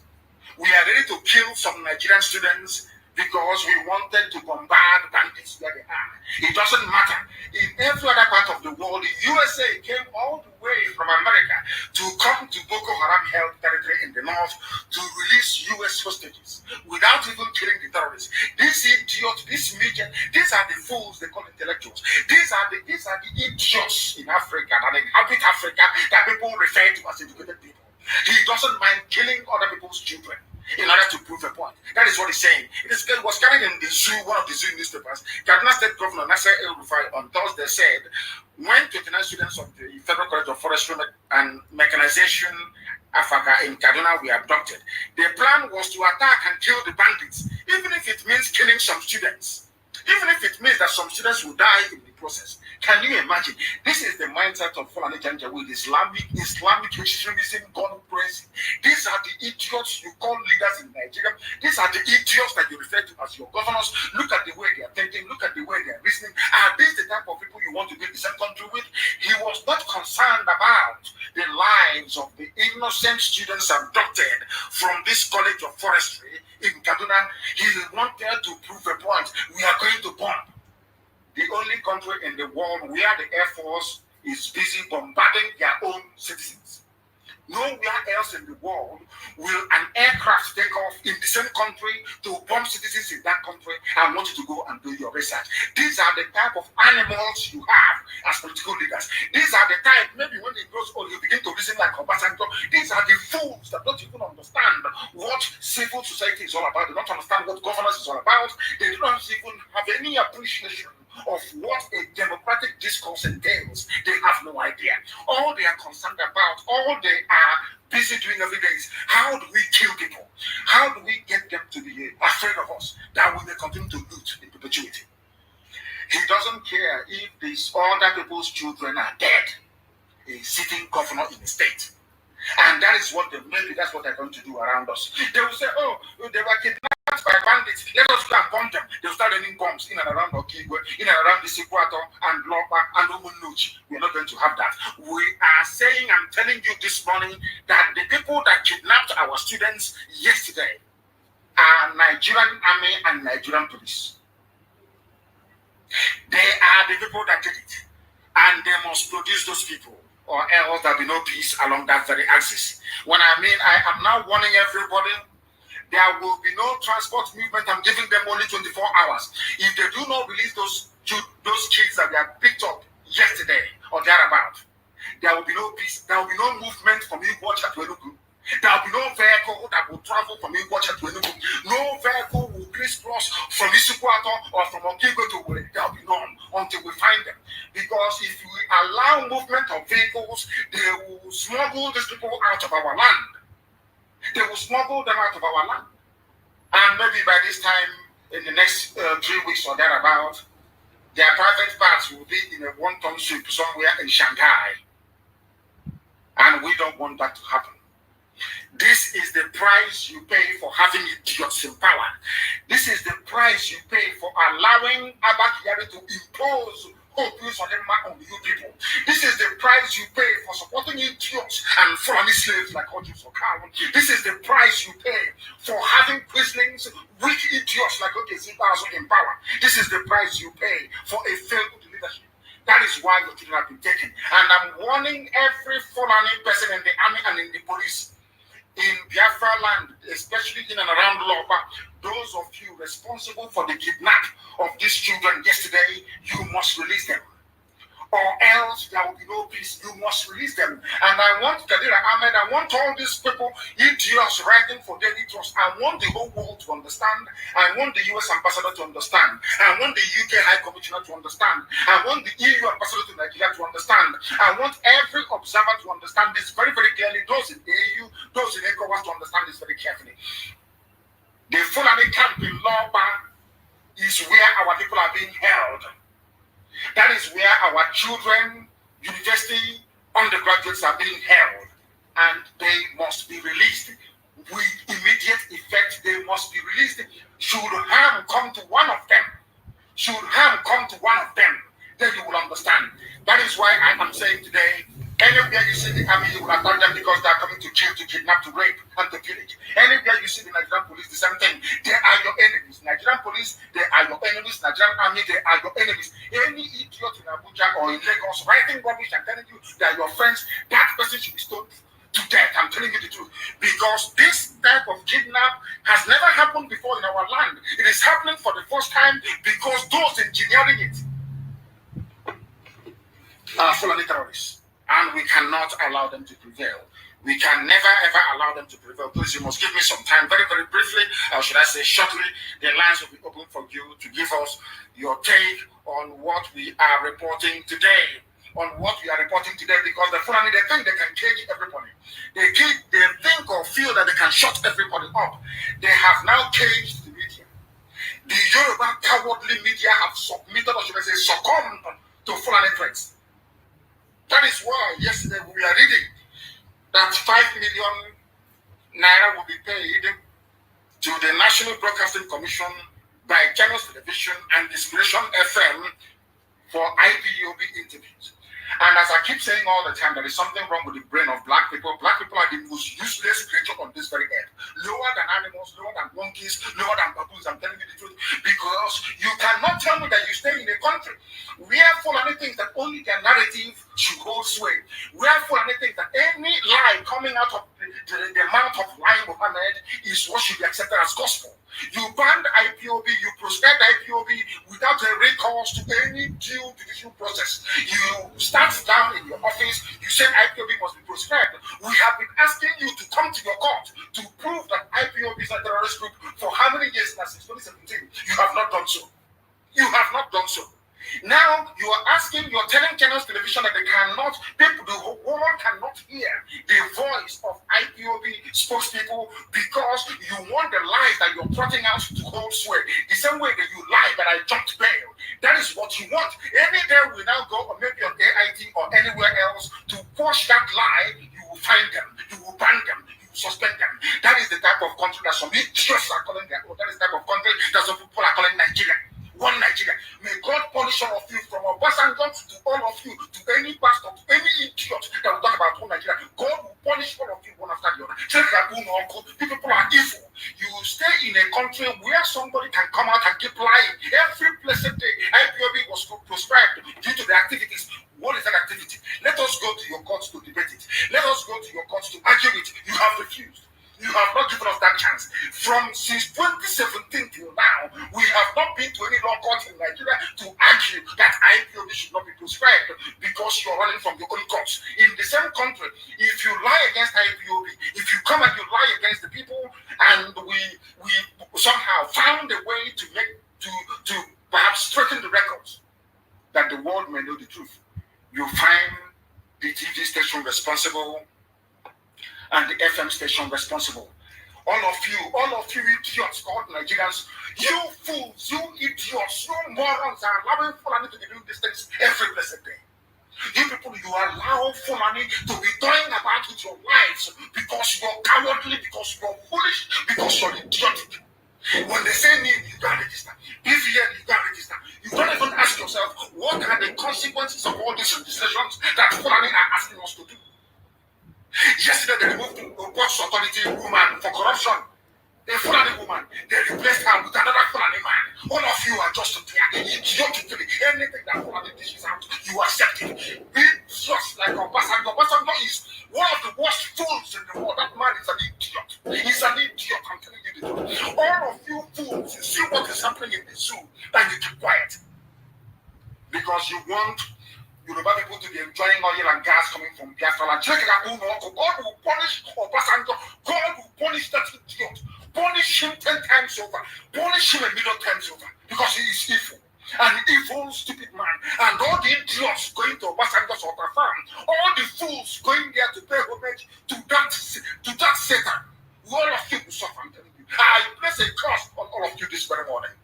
We are ready to kill some Nigerian students because we wanted to bombard bandits where they are. It doesn't matter. In every other part of the world, the USA came all the way from America to come to Boko Haram held territory in the north to release US hostages without even killing the terrorists. These idiots, these midget, these are the fools they call intellectuals. These are the idiots in Africa that inhabit Africa that people refer to as educated people. He doesn't mind killing other people's children in order to prove a point. That is what he's saying. It was carried in the zoo, one of the zoo newspapers. Kaduna State Governor Nasser El Rufai on Thursday said, when 29 students of the Federal College of Forestry and Mechanization Africa in Kaduna were abducted, the plan was to attack and kill the bandits, even if it means killing some students, even if it means that some students will die in the process. Can you imagine? This is the mindset of Fulani Janjaweed, Islamic extremism, God praise. These are the idiots you call leaders in Nigeria. These are the idiots that you refer to as your governors. Look at the way they are thinking. Look at the way they are reasoning. Are these the type of people you want to build the same country with? He was not concerned about the lives of the innocent students abducted from this College of Forestry in Kaduna. He wanted to prove a point. We are going to bomb. The only country in the world where the Air Force is busy bombarding their own citizens. Nowhere else in the world will an aircraft take off in the same country to bomb citizens in that country and want you to go and do your research. These are the type of animals you have as political leaders. These are the type, maybe when it grows old, you begin to listen like Obasanjo. These are the fools that don't even understand what civil society is all about. They don't understand what governance is all about. They don't even have any appreciation of what a democratic discourse entails. They have no idea. All they are concerned about, all they are busy doing every day is how do we kill people? How do we get them to be afraid of us that we may continue to loot in perpetuity? He doesn't care if these other people's children are dead. He's sitting governor in the state. And that is what that's what they're going to do around us. They will say, oh, they were kidnapped by bandits. Let us go and bomb them. They'll start raining bombs in and around Okigwe, in and around the Sikwato and Lopa and Umunuchi. We're not going to have that. We are saying, I'm telling you this morning, that the people that kidnapped our students yesterday are Nigerian army and Nigerian police. They are the people that did it. And they must produce those people, or else there'll be no peace along that very axis. When I mean, I am now warning everybody, there will be no transport movement. I'm giving them only 24 hours. If they do not release those kids that they have picked up yesterday or thereabout, there will be no peace. There will be no movement from Igbocha to Enugu. There will be no vehicle that will travel from Igbocha to Enugu. No vehicle will crisscross from Isukwato or from Okigwe to Wele. There will be none until we find them. Because if we allow movement of vehicles, they will smuggle these people out of our land. They will smuggle them out of our land. And maybe by this time, in the next 3 weeks or thereabout, their private parts will be in a one-ton soup somewhere in Shanghai. And we don't want that to happen. This is the price you pay for having idiots in power. This is the price you pay for allowing Abba to impose abuse on you people. This is the price you pay for supporting idiots and Fulani slaves like Ojus or Kawan. This is the price you pay for having prisoners, weak idiots like Okezibazo in power. This is the price you pay for a failed leadership. That is why your children have been taken. And I'm warning every Fulani person in the army and in the police in Biafra land, especially in and around Loba, those of you responsible for the kidnap of these children yesterday, you must release them. Or else there will be no peace. You must release them. And I want Kadira Ahmed, I want all these people, idiots writing for Daily Trust. I want the whole world to understand. I want the US ambassador to understand. I want the UK High Commissioner to understand. I want the EU ambassador to Nigeria to understand. I want every observer to understand this very, very clearly. Those in the EU, those in ECOWAS to understand this very carefully. The Fulani camp in Loba is where our people are being held. That is where our children, university undergraduates are being held, and they must be released. With immediate effect, they must be released. Should harm come to one of them, then you will understand. That is why I am saying today, anywhere you see the army, you will attack them because they are coming to kill, to kidnap, to rape, and to pillage. Anywhere you see the Nigerian police, the same thing. They are your enemies. Nigerian police, they are your enemies. Nigerian army, they are your enemies. Any idiot in Abuja or in Lagos writing rubbish and telling you they are your friends, that person should be stoned to death. I'm telling you the truth. Because this type of kidnap has never happened before in our land. It is happening for the first time because those engineering it are Fulani terrorists. And we cannot allow them to prevail. We can never ever allow them to prevail. Please, you must give me some time, very, very briefly, or should I say shortly. The lines will be open for you to give us your take on what we are reporting today. Because the Fulani, they think they can cage everybody. They think or feel that they can shut everybody up. They have now caged the media. The Yoruba cowardly media have submitted, or should I say succumbed to Fulani threats. That is why yesterday we are reading that 5 million naira will be paid to the National Broadcasting Commission by Channels Television and Inspiration FM for IPOB interviews. And as I keep saying all the time, there is something wrong with the brain of black people. Black people are the most useless creature on this very earth. Lower than animals, lower than monkeys, lower than baboons. I'm telling you the truth. Because you cannot tell me that you stay in a country where Fulani thinks that only their narrative should hold sway. Where Fulani thinks that any lie coming out of the mouth of lying Muhammad is what should be accepted as gospel. You banned IPOB, you proscribed IPOB without a recourse to any due judicial process. You start down in your office, you said IPOB must be proscribed. We have been asking you to come to your court to prove that IPOB is a terrorist group for how many years now, since 2017? You have not done so. Now you are asking, you're telling Channels Television that they cannot, people, the whole world cannot hear the voice of IPOB spokespeople because you want the lies that you're plotting out to hold sway. The same way that you lie that I jumped bail. That is what you want. Any day we now go, or maybe on AIT or anywhere else, to push that lie, you will find them, you will ban them, you will suspend them. That is the type of country that some idiots are calling their own. That is the type of country that some people are calling Nigeria. One Nigeria. May God punish all of you, from Obasanjo to all of you, to any pastor, to any idiot that will talk about one Nigeria. God will punish all of you one after the other. People are evil. You will stay in a country where somebody can come out and keep lying. Every blessed day, IPOB was proscribed due to the activities. What is that activity? Let us go to your courts to debate it. Let us go to your courts to argue it. You have refused. You have not given us that chance. Since 2017 till now, we have not been to any law court in Nigeria to argue that IPOB should not be prescribed because you're running from your own courts. In the same country, if you lie against IPOB, if you come and you lie against the people, and we somehow found a way to perhaps straighten the records, that the world may know the truth, you find the TV station responsible and the FM station responsible. All of you idiots called Nigerians, you fools, you idiots, you morons are allowing Fulani to be doing these things every blessed day. You You people, you allow Fulani to be going about with your lives because you're cowardly, because you're foolish, because you're idiotic. When they say name, you can't register. If you can't register, you don't even ask yourself, what are the consequences of all these registrations that Fulani are asking us to do? Yesterday, they removed the Box Authority woman for corruption. A Fulani woman, they replaced her with another Fulani man. All of you are just idiotically. Anything that Fulani dishes out, you accept it. Be just like Obasanjo. Obasanjo is one of the worst fools in the world. That man is an idiot. He's an idiot, I'm telling you the truth. All of you fools, you see what is happening in the zoo, and you keep quiet. Because you want Yoruba people to be enjoying oil and gas coming from Biafra. God will punish Obasanjo. God will punish that idiot. Punish him 10 times over. Punish him a million times over. Because he is evil. An evil, stupid man. And all the idiots going to Obasanjo's water farm. All the fools going there to pay homage to that Satan. All of you will suffer, I'm telling you. I place a curse on all of you this very morning.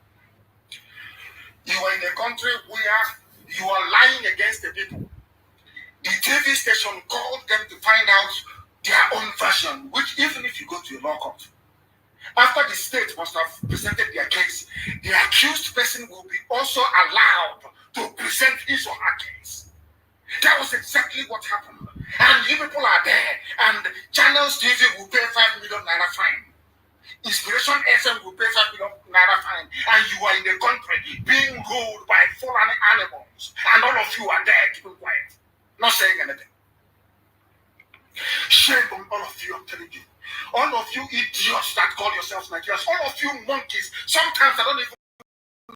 You are in a country where you are lying against the people. The TV station called them to find out their own version, which even if you go to a law court, after the state must have presented their case, the accused person will be also allowed to present his or her case. That was exactly what happened. And you people are there, and Channels TV will pay 5 million naira fine. Inspiration FM will pay 5 million naira fine, and you are in the country being ruled by foreign animals, and all of you are there keeping quiet, not saying anything. Shame on all of you, I'm telling you. All of you idiots that call yourselves Nigerians, all of you monkeys. Sometimes I don't even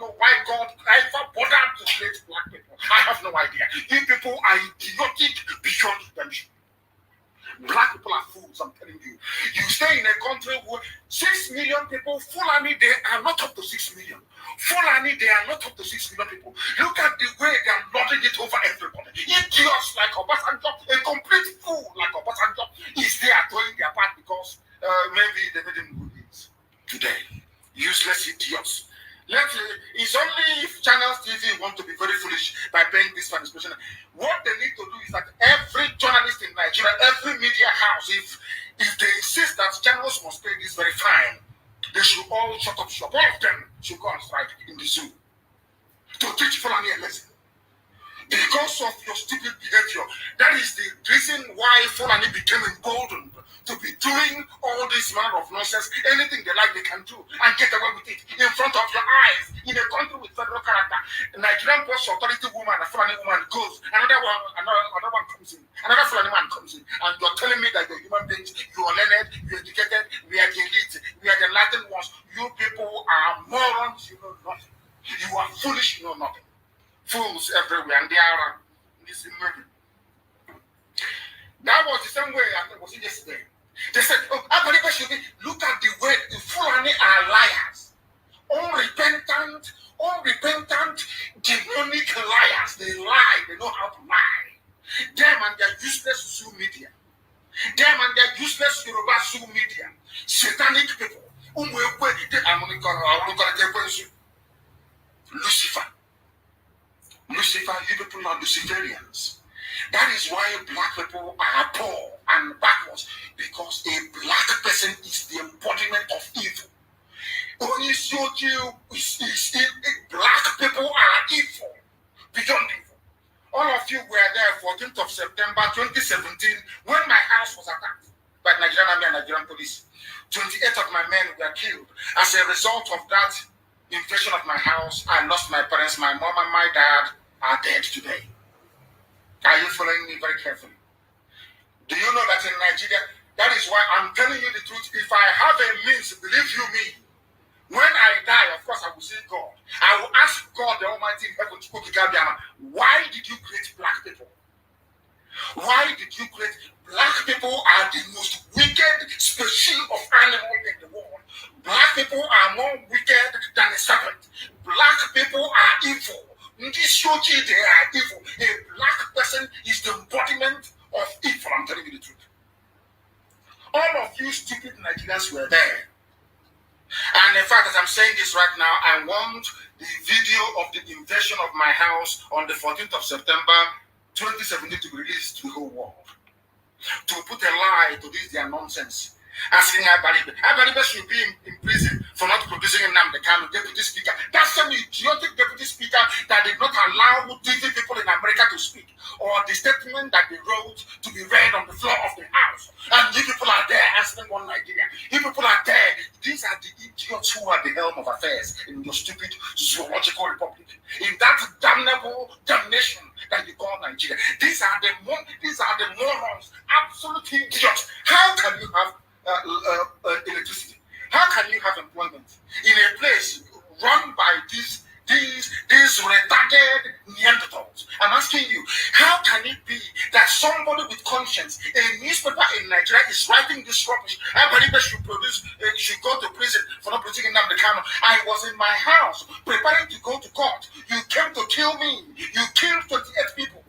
know why God ever bothered to create black people. I have no idea. You people are idiotic beyond redemption. Black people are fools, I'm telling you. You stay in a country where 6 million people, Fulani, they are not up to 6 million. Fulani, they are not up to 6 million people. Look at the way they are lording it over everybody. Idiots like Obasanjo, a complete fool like Obasanjo, is there doing their part because maybe they made him good deeds today. Useless idiots. It's only if Channels TV want to be very foolish by paying this for inspiration. What they need to do is that every journalist in Nigeria, every media house, if they insist that channels must pay this very fine, they should all shut up shop. All of them should go on strike in the zoo to teach Fulani a lesson. Because of your stupid behavior, that is the reason why Fulani became emboldened to be doing all this manner of nonsense. Anything they like, they can do and get away with it in front of your eyes in a country with federal character. A Nigerian Post Authority woman, a Fulani woman goes, another one comes in, another Fulani man comes in, and you're telling me that you're human beings, you are learned, you're educated, we are the elite, we are the enlightened ones. You people are morons, you know nothing. You are foolish, you know nothing. Fools everywhere, and they are in this movie. That was the same way I was yesterday. They said, oh, everybody should be, look at the way the Fulani are liars. Unrepentant, demonic liars. They lie, they know how to lie. Them and their useless Zoo media. Them and their useless Yoruba Zoo media. Satanic people. Lucifer, you people are Luciferians. That is why black people are poor and backwards, because a black person is the embodiment of evil. Black people are evil, beyond evil. All of you were there 14th of September 2017 when my house was attacked by Nigerian Army and Nigerian police. 28 of my men were killed. As a result of that invasion of my house, I lost my parents. My mom and my dad are dead today. Are you following me very carefully? Do you know that in Nigeria, that is why I'm telling you the truth. If I have a means, believe you me, when I die, of course I will see God. I will ask God the Almighty in heaven, why did you create black people? Why did you create black people? Are the most wicked species of animal in the world. Black people are more wicked than a serpent. Black people are evil. They are evil. A black person is the embodiment of evil. I'm telling you the truth. All of you stupid Nigerians were there. And in fact, as I'm saying this right now, I want the video of the invasion of my house on the 14th of September 2017 to be released to the whole world. To put a lie to this their nonsense. Asking Abaribe should be in prison for not producing a name, the kind of deputy speaker. That's some idiotic deputy speaker that did not allow TV people in America to speak, or the statement that they wrote to be read on the floor of the house. And you people are there asking one Nigeria. You people are there. These are the idiots who are the helm of affairs in your stupid zoological republic. In that damnable damnation that you call Nigeria. These are the morons, absolute idiots. How can you have electricity? How can you have employment in a place run by these retarded Neanderthals? I'm asking you, how can it be that somebody with conscience, a newspaper in Nigeria, is writing this rubbish? Everybody should go to prison for not producing Nnamdi Kanu. I was in my house preparing to go to court. You came to kill me. You killed 28 people.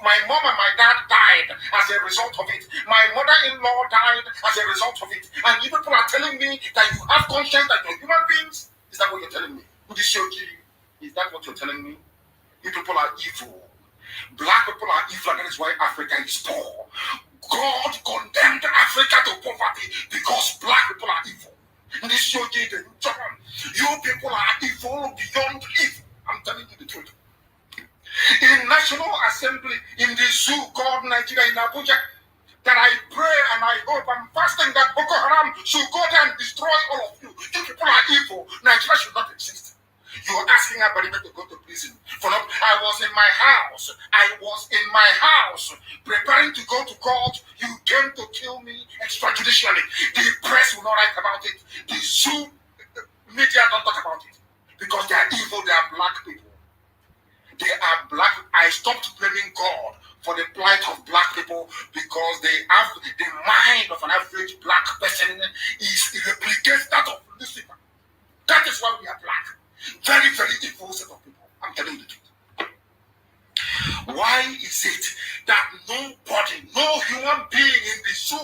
My mom and my dad died as a result of it. My mother-in-law died as a result of it. And you people are telling me that you have conscience, that you're human beings? Is that what you're telling me? Is that what you're telling me? You people are evil. Black people are evil, and that is why Africa is poor. God condemned Africa to poverty because black people are evil. You people are evil beyond evil. I'm telling you the truth. In National Assembly, in the zoo called Nigeria in Abuja, that I pray and I hope I'm fasting that Boko Haram should go there and destroy all of you. You people are evil. Nigeria should not exist. You are asking everybody to go to prison. I was in my house preparing to go to court. You came to kill me extrajudicially. The press will not write about it. The zoo media don't talk about it because they are evil. They are black people. They are black. I stopped blaming God for the plight of black people because they have the mind of an average black person replicates that of Lucifer. That is why we are black. Very, very evil set of people. I'm telling you the truth. Why is it that nobody, no human being in the zoo,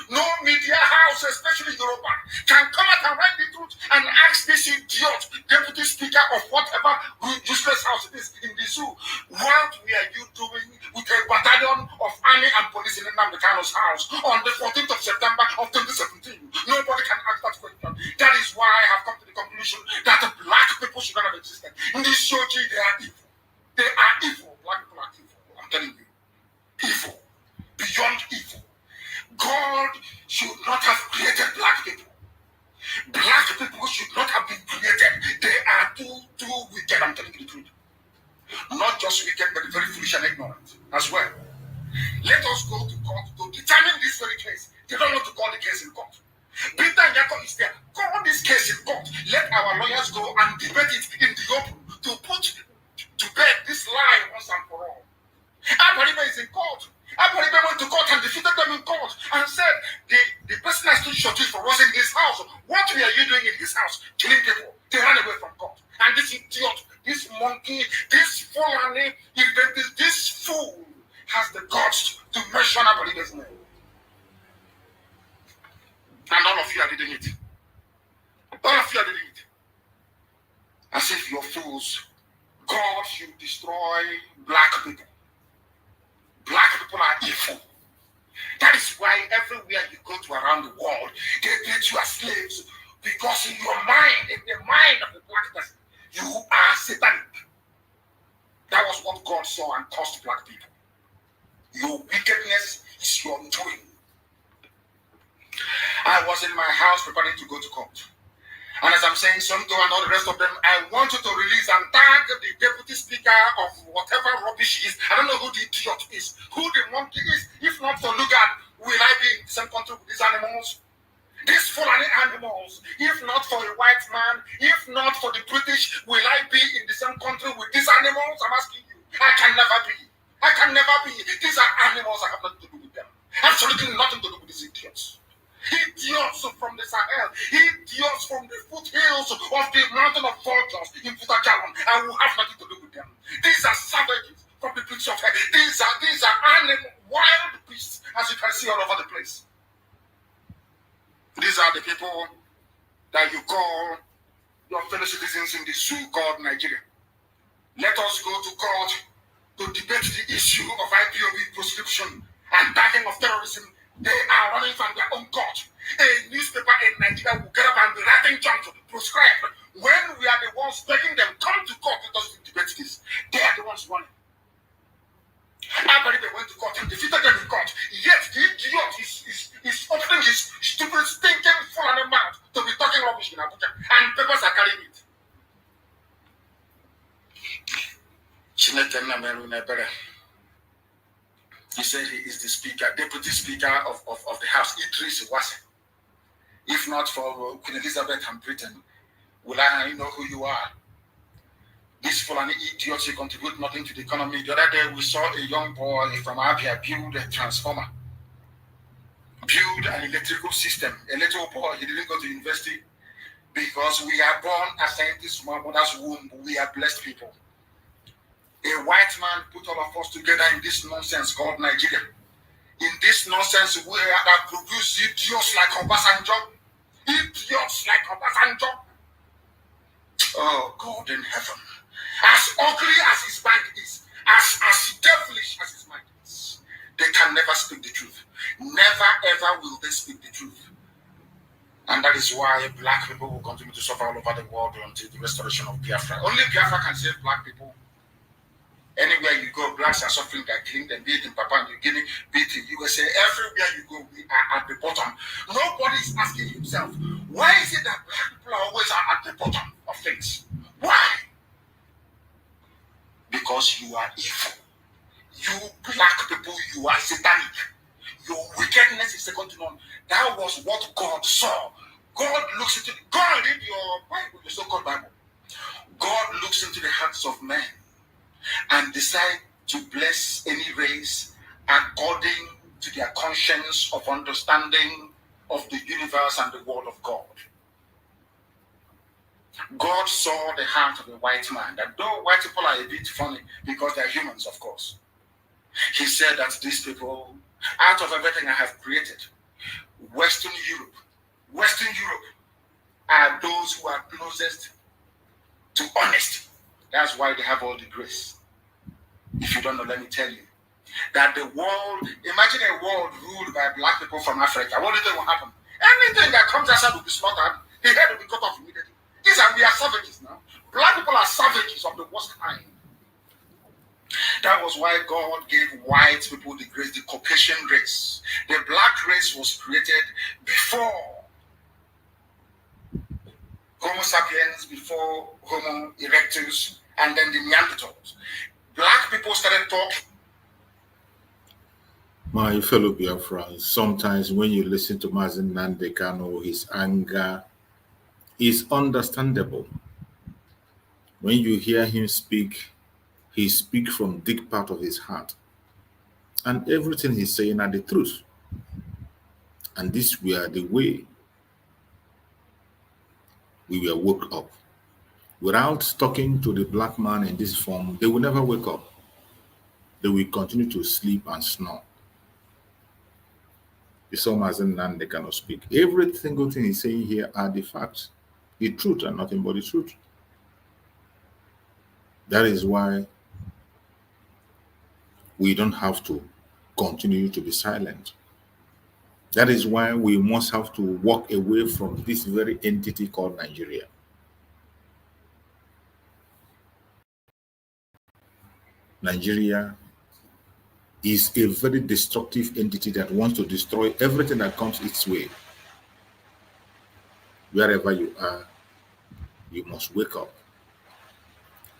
no media house, especially Yoruba, can come out and write the truth and ask this idiot, deputy speaker of whatever useless house it is in the zoo, what were you doing with a battalion of army and police in Nnamdi Kanu's house on the 14th of September of 2017? Nobody can answer that question. That is why I have come to the conclusion that the black people should not have existed. In this Shoji, they are evil. They are evil. Black people are evil. I'm telling you. Evil. Beyond evil. God should not have created black people. Black people should not have been created. They are too wicked. I'm telling you the truth. Not just wicked, but very foolish and ignorant as well. Let us go to court to determine this very case. They don't want to call the case in court. Peter Yako is there. Call this case in court. Let our lawyers go and debate it in the open to put to bed this lie once and for all. Abaribe is in court. Abaribe went to court and defeated them in court and said the person I stood short for was in his house. What were you doing in his house? Killing people. They ran away from court. And this idiot, this monkey, this Fulani, this fool has the guts to mention Abaribe's name. And all of you are doing it. All of you are doing it. As if you're fools. God should destroy black people. Black people are evil. That is why everywhere you go to around the world, they treat you as slaves. Because in your mind, in the mind of the black person, you are satanic. That was what God saw and caused black people. Your wickedness is your doing. I was in my house preparing to go to court. And as I'm saying, Sonto and all the rest of them, I want you to release and tag the deputy speaker of whatever rubbish is. I don't know who the idiot is, who the monkey is. If not for Lugard, will I be in the same country with these animals? These Fulani animals. If not for a white man, if not for the British, will I be in the same country with these animals? I'm asking you. I can never be. I can never be. These are animals. I have nothing to do with them. Absolutely nothing to do with these idiots. Idiots from the Sahel, idiots from the foothills of the mountain of vultures in Futajalon. I will have nothing to do with them. These are savages from the pits of hell. These are animal, wild beasts, as you can see all over the place. These are the people that you call your fellow citizens in the zoo called Nigeria. Let us go to court to debate the issue of IPOB proscription and backing of terrorism. They are running from their own court. A newspaper in Nigeria will get up and be writing junk to proscribe when we are the ones begging them, come to court with us to debate this. They are the ones running. Everybody went to court and defeated them in court. Yet the idiot is opening his stupid, stinking, full of mouth to be talking rubbish in Abuja, and papers are carrying it. He said he is the speaker, deputy speaker of the House, Idris Wase. If not for Queen Elizabeth and Britain, will I know who you are? These Fulani idiots, you contribute nothing to the economy. The other day, we saw a young boy from Abia build a transformer, build an electrical system. A little boy, he didn't go to university because we are born as scientists from our mother's womb. We are blessed people. A white man put all of us together in this nonsense called Nigeria. In this nonsense, we are that produce idiots like Obasanjo. Idiots like Obasanjo. Oh, God in heaven. As ugly as his mind is, as devilish as his mind is, they can never speak the truth. Never ever will they speak the truth. And that is why black people will continue to suffer all over the world until the restoration of Biafra. Only Biafra can save black people. Anywhere you go, blacks are suffering, they're killing them, be it in Papua New Guinea, be it in USA. Everywhere you go, we are at the bottom. Nobody is asking himself, why is it that black people are always at the bottom of things? Why? Because you are evil. You black people, you are satanic. Your wickedness is second to none. That was what God saw. God looks into, God read your Bible, your so-called Bible. God looks into the hearts of men and decide to bless any race according to their conscience of understanding of the universe and the word of God. God saw the heart of a white man, that though white people are a bit funny because they're humans, of course, he said that these people, out of everything I have created, Western Europe are those who are closest to honesty. That's why they have all the grace. If you don't know, let me tell you that the world, imagine a world ruled by black people from Africa. What do you think will happen? Anything that comes outside will be slaughtered. The head will be cut off immediately. We are savages now. Black people are savages of the worst kind. That was why God gave white people the grace, the Caucasian race. The black race was created before Homo sapiens, before Homo erectus, and then the Neanderthals. Black people started talking. My fellow Biafrans, sometimes when you listen to Mazen Nandekano, his anger is understandable. When you hear him speak, he speaks from deep part of his heart. And everything he's saying are the truth. And this were the way we were woke up. Without talking to the black man in this form, they will never wake up. They will continue to sleep and snore. The Mazen Nande cannot speak. Every single thing he's saying here are the facts, the truth, and nothing but the truth. That is why we don't have to continue to be silent. That is why we must have to walk away from this very entity called Nigeria. Nigeria is a very destructive entity that wants to destroy everything that comes its way. Wherever you are, you must wake up.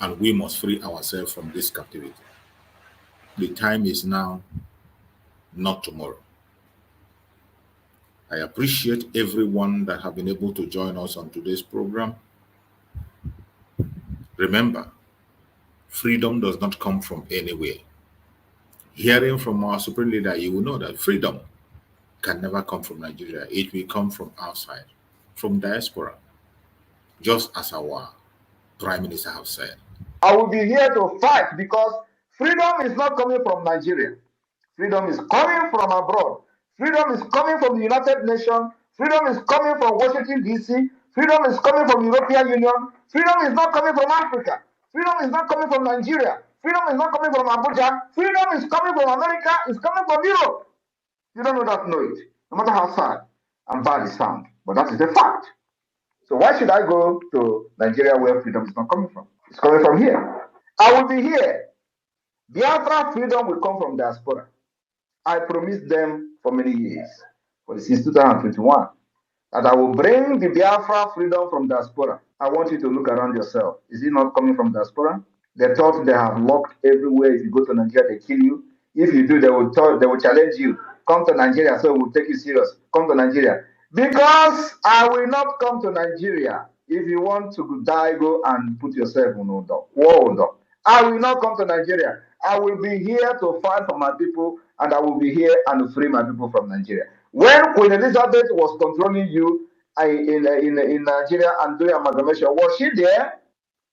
And we must free ourselves from this captivity. The time is now, not tomorrow. I appreciate everyone that have been able to join us on today's program. Remember, freedom does not come from anywhere. Hearing from our supreme leader, you will know that freedom can never come from Nigeria. It will come from outside, from diaspora, just as our Prime Minister have said. I will be here to fight because freedom is not coming from Nigeria. Freedom is coming from abroad. Freedom is coming from the United Nations. Freedom is coming from Washington, D.C. Freedom is coming from the European Union. Freedom is not coming from Africa. Freedom is not coming from Nigeria. Freedom is not coming from Abuja. Freedom is coming from America. It's coming from Europe. You don't know that, know it. No matter how sad and bad it sounds. But that is the fact. So why should I go to Nigeria where freedom is not coming from? It's coming from here. I will be here. Biafra freedom will come from diaspora. I promised them for many years, since 2021, that I will bring the Biafra freedom from diaspora. I want you to look around yourself. Is it not coming from diaspora? They thought they have locked everywhere. If you go to Nigeria, they kill you. If you do, they will challenge you. Come to Nigeria, so we'll take you serious. Come to Nigeria. Because I will not come to Nigeria. If you want to die, go and put yourself on hold up. I will not come to Nigeria. I will be here to fight for my people, and I will be here and to free my people from Nigeria. When Queen Elizabeth was controlling you in Nigeria and doing amalgamation, was she there?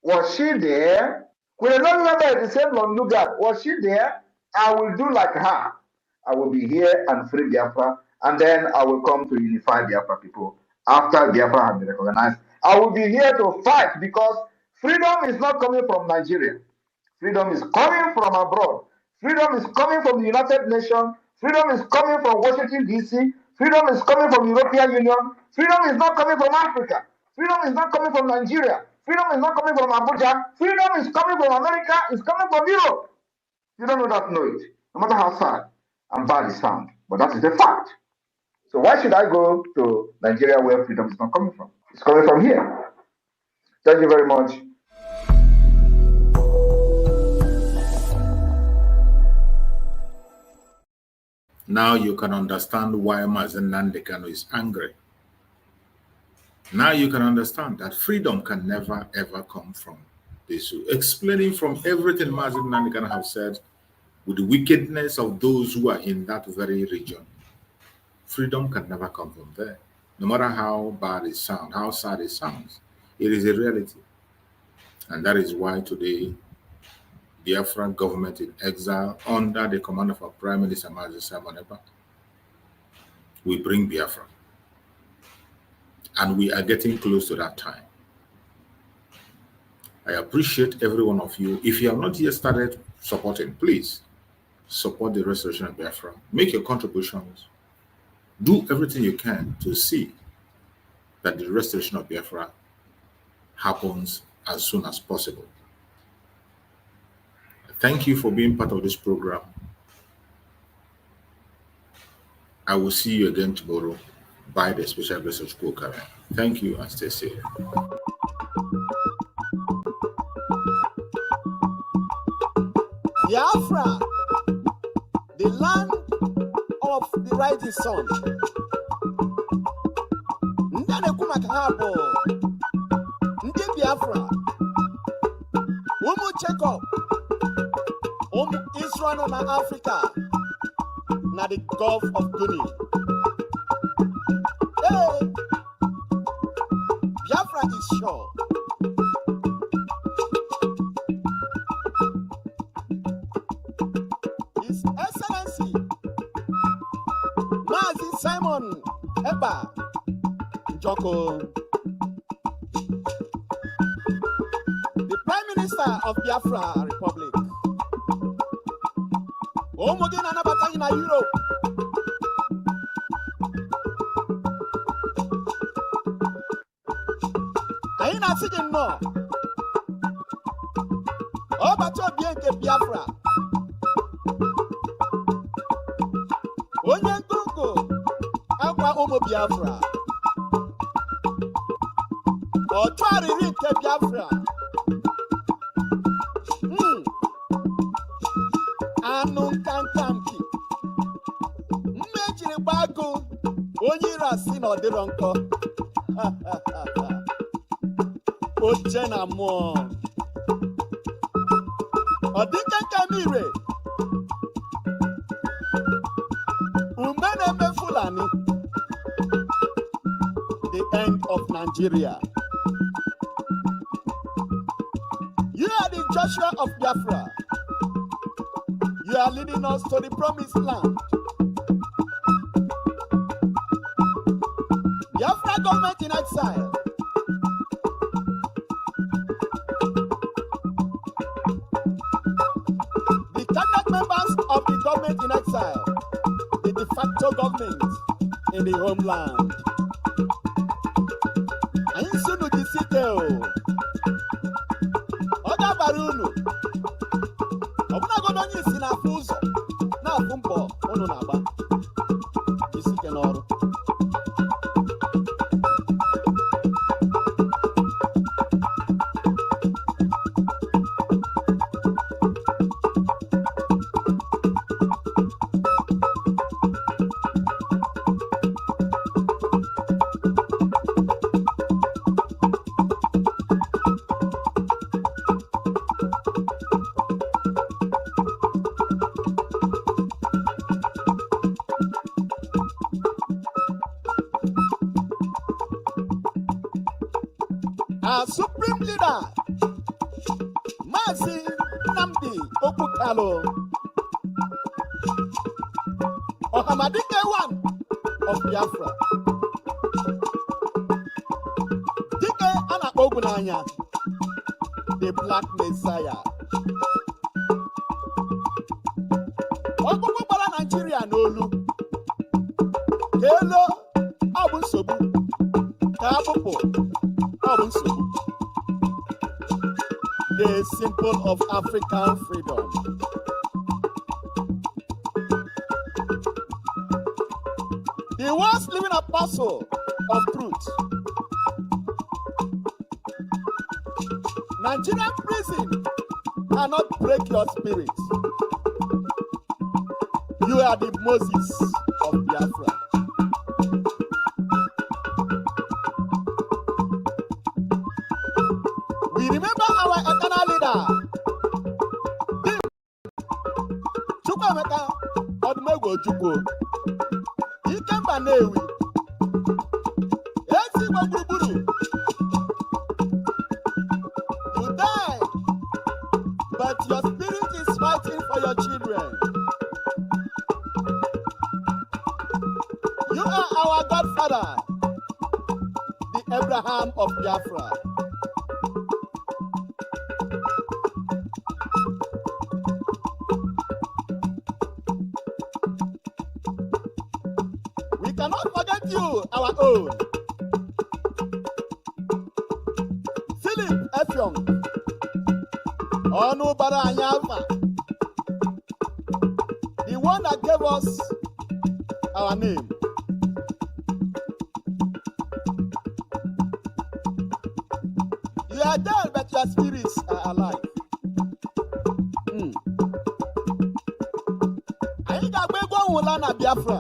Was she there? Queen Elizabeth, the same Lord Lugard, was she there? I will do like her. I will be here and free Biafra, and then I will come to unify Biafra people after Biafra has been recognized. I will be here to fight because freedom is not coming from Nigeria. Freedom is coming from abroad. Freedom is coming from the United Nations. Freedom is coming from Washington, D.C. Freedom is coming from the European Union. Freedom is not coming from Africa. Freedom is not coming from Nigeria. Freedom is not coming from Abuja. Freedom is coming from America. It's coming from Europe. You don't know that, know it. No matter how sad and bad it sounds. But that is the fact. So why should I go to Nigeria where freedom is not coming from? It's coming from here. Thank you very much. Now you can understand why Mazen Nandekano is angry. Now you can understand that freedom can never ever come from this. Explaining from everything Mazen Nandekano has said with the wickedness of those who are in that very region. Freedom can never come from there. No matter how bad it sounds, how sad it sounds, it is a reality. And that is why today the Biafran government in exile under the command of our Prime Minister Mazi Simon Ekpa, we bring Biafra. And we are getting close to that time. I appreciate every one of you. If you have not yet started supporting, please support the restoration of Biafra. Make your contributions. Do everything you can to see that the restoration of Biafra happens as soon as possible. Thank you for being part of this program. I will see you again tomorrow by the special blessed school coming. Thank you and stay safe. Biafra, the land of the rising sun. Ndane kumakahabo. Ndi Biafra. Umu check up. Israel na Africa. Na the Gulf of Guinea. Hey, Biafra is sure. His Excellency Mazi Simon Ekpa Joko, the Prime Minister of Biafra Republic. Omogin anabata in Europe. I ain't asking no. Oh, but you're being Biafra. Onye Ntungo, Ekpa Omo Biafra. Or try to read Biafra. Anun kankamki. Mmejiri bago. Onye rasi no dironko. Ojena mo. Odinkankamire. Umene me Fulani. The end of Nigeria. You are the Joshua of Biafra. You are leading us to the promised land. Biafra government in exile. facto government in the homeland. Anyị si unu jisike o. Ọ ga-abara unu. Ọbụnagodo onye isi na-afụ ụzọ na-afụ mbọ unu na-agba. Jisike n'ọrụ. Our supreme leader, Mazi Nnamdi Okukalo, Ohamadike one of Biafra, Dike Ana Ogunanya, the Black Messiah. Ogugu Bala Nigeria n'olu, Kelo Abun Sobu, Kabupo. The symbol of African freedom. The once living apostle of truth. Nigerian prison cannot break your spirit. You are the Moses of Biafra. We remember our eternal leader, Chukwemeka Odumegwu Ojukwu, Ikemba Nnewi, Ezigbo Gburugburu. You died, but your spirit is fighting for your children. You are our godfather, the Abraham of Biafra. We cannot forget you, our own. Philip Effiong, Onu Baranyama, the one that gave us our name. You are dead, but your spirits are alive. Anyị ga-agba egwu ọnwụla na Biafra,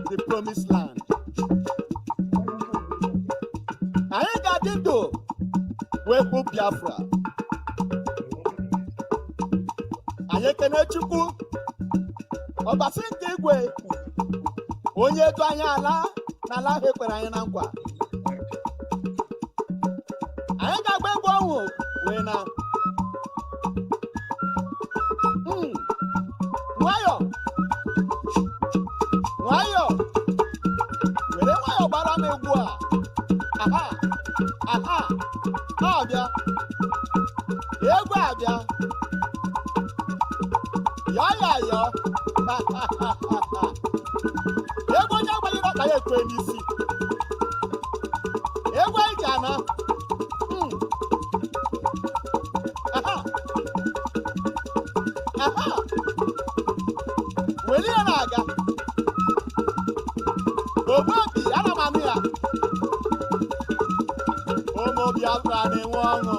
the promised land. Anyị ga-adị ndụ wee kpụ Biafra. Anyị ekene Chukwu, ọbasi nke igwe, onye edu anyị ala n'ala ahụ ekwere anyị na nkwa. Anyị ga-agba egwu ọnwụ wee na nwayọ nwayọ were nwayọ gbara m egwu a. Aha aha abịa egwu abịa yọ ya yọ egwu onye agbanyere ọka ya ekwe n'isi egwu anyị ji ana. Aha aha welie na-aga ogbobi ana m anụ ya. Ụmụ Biafra na-enwe ọṅụ.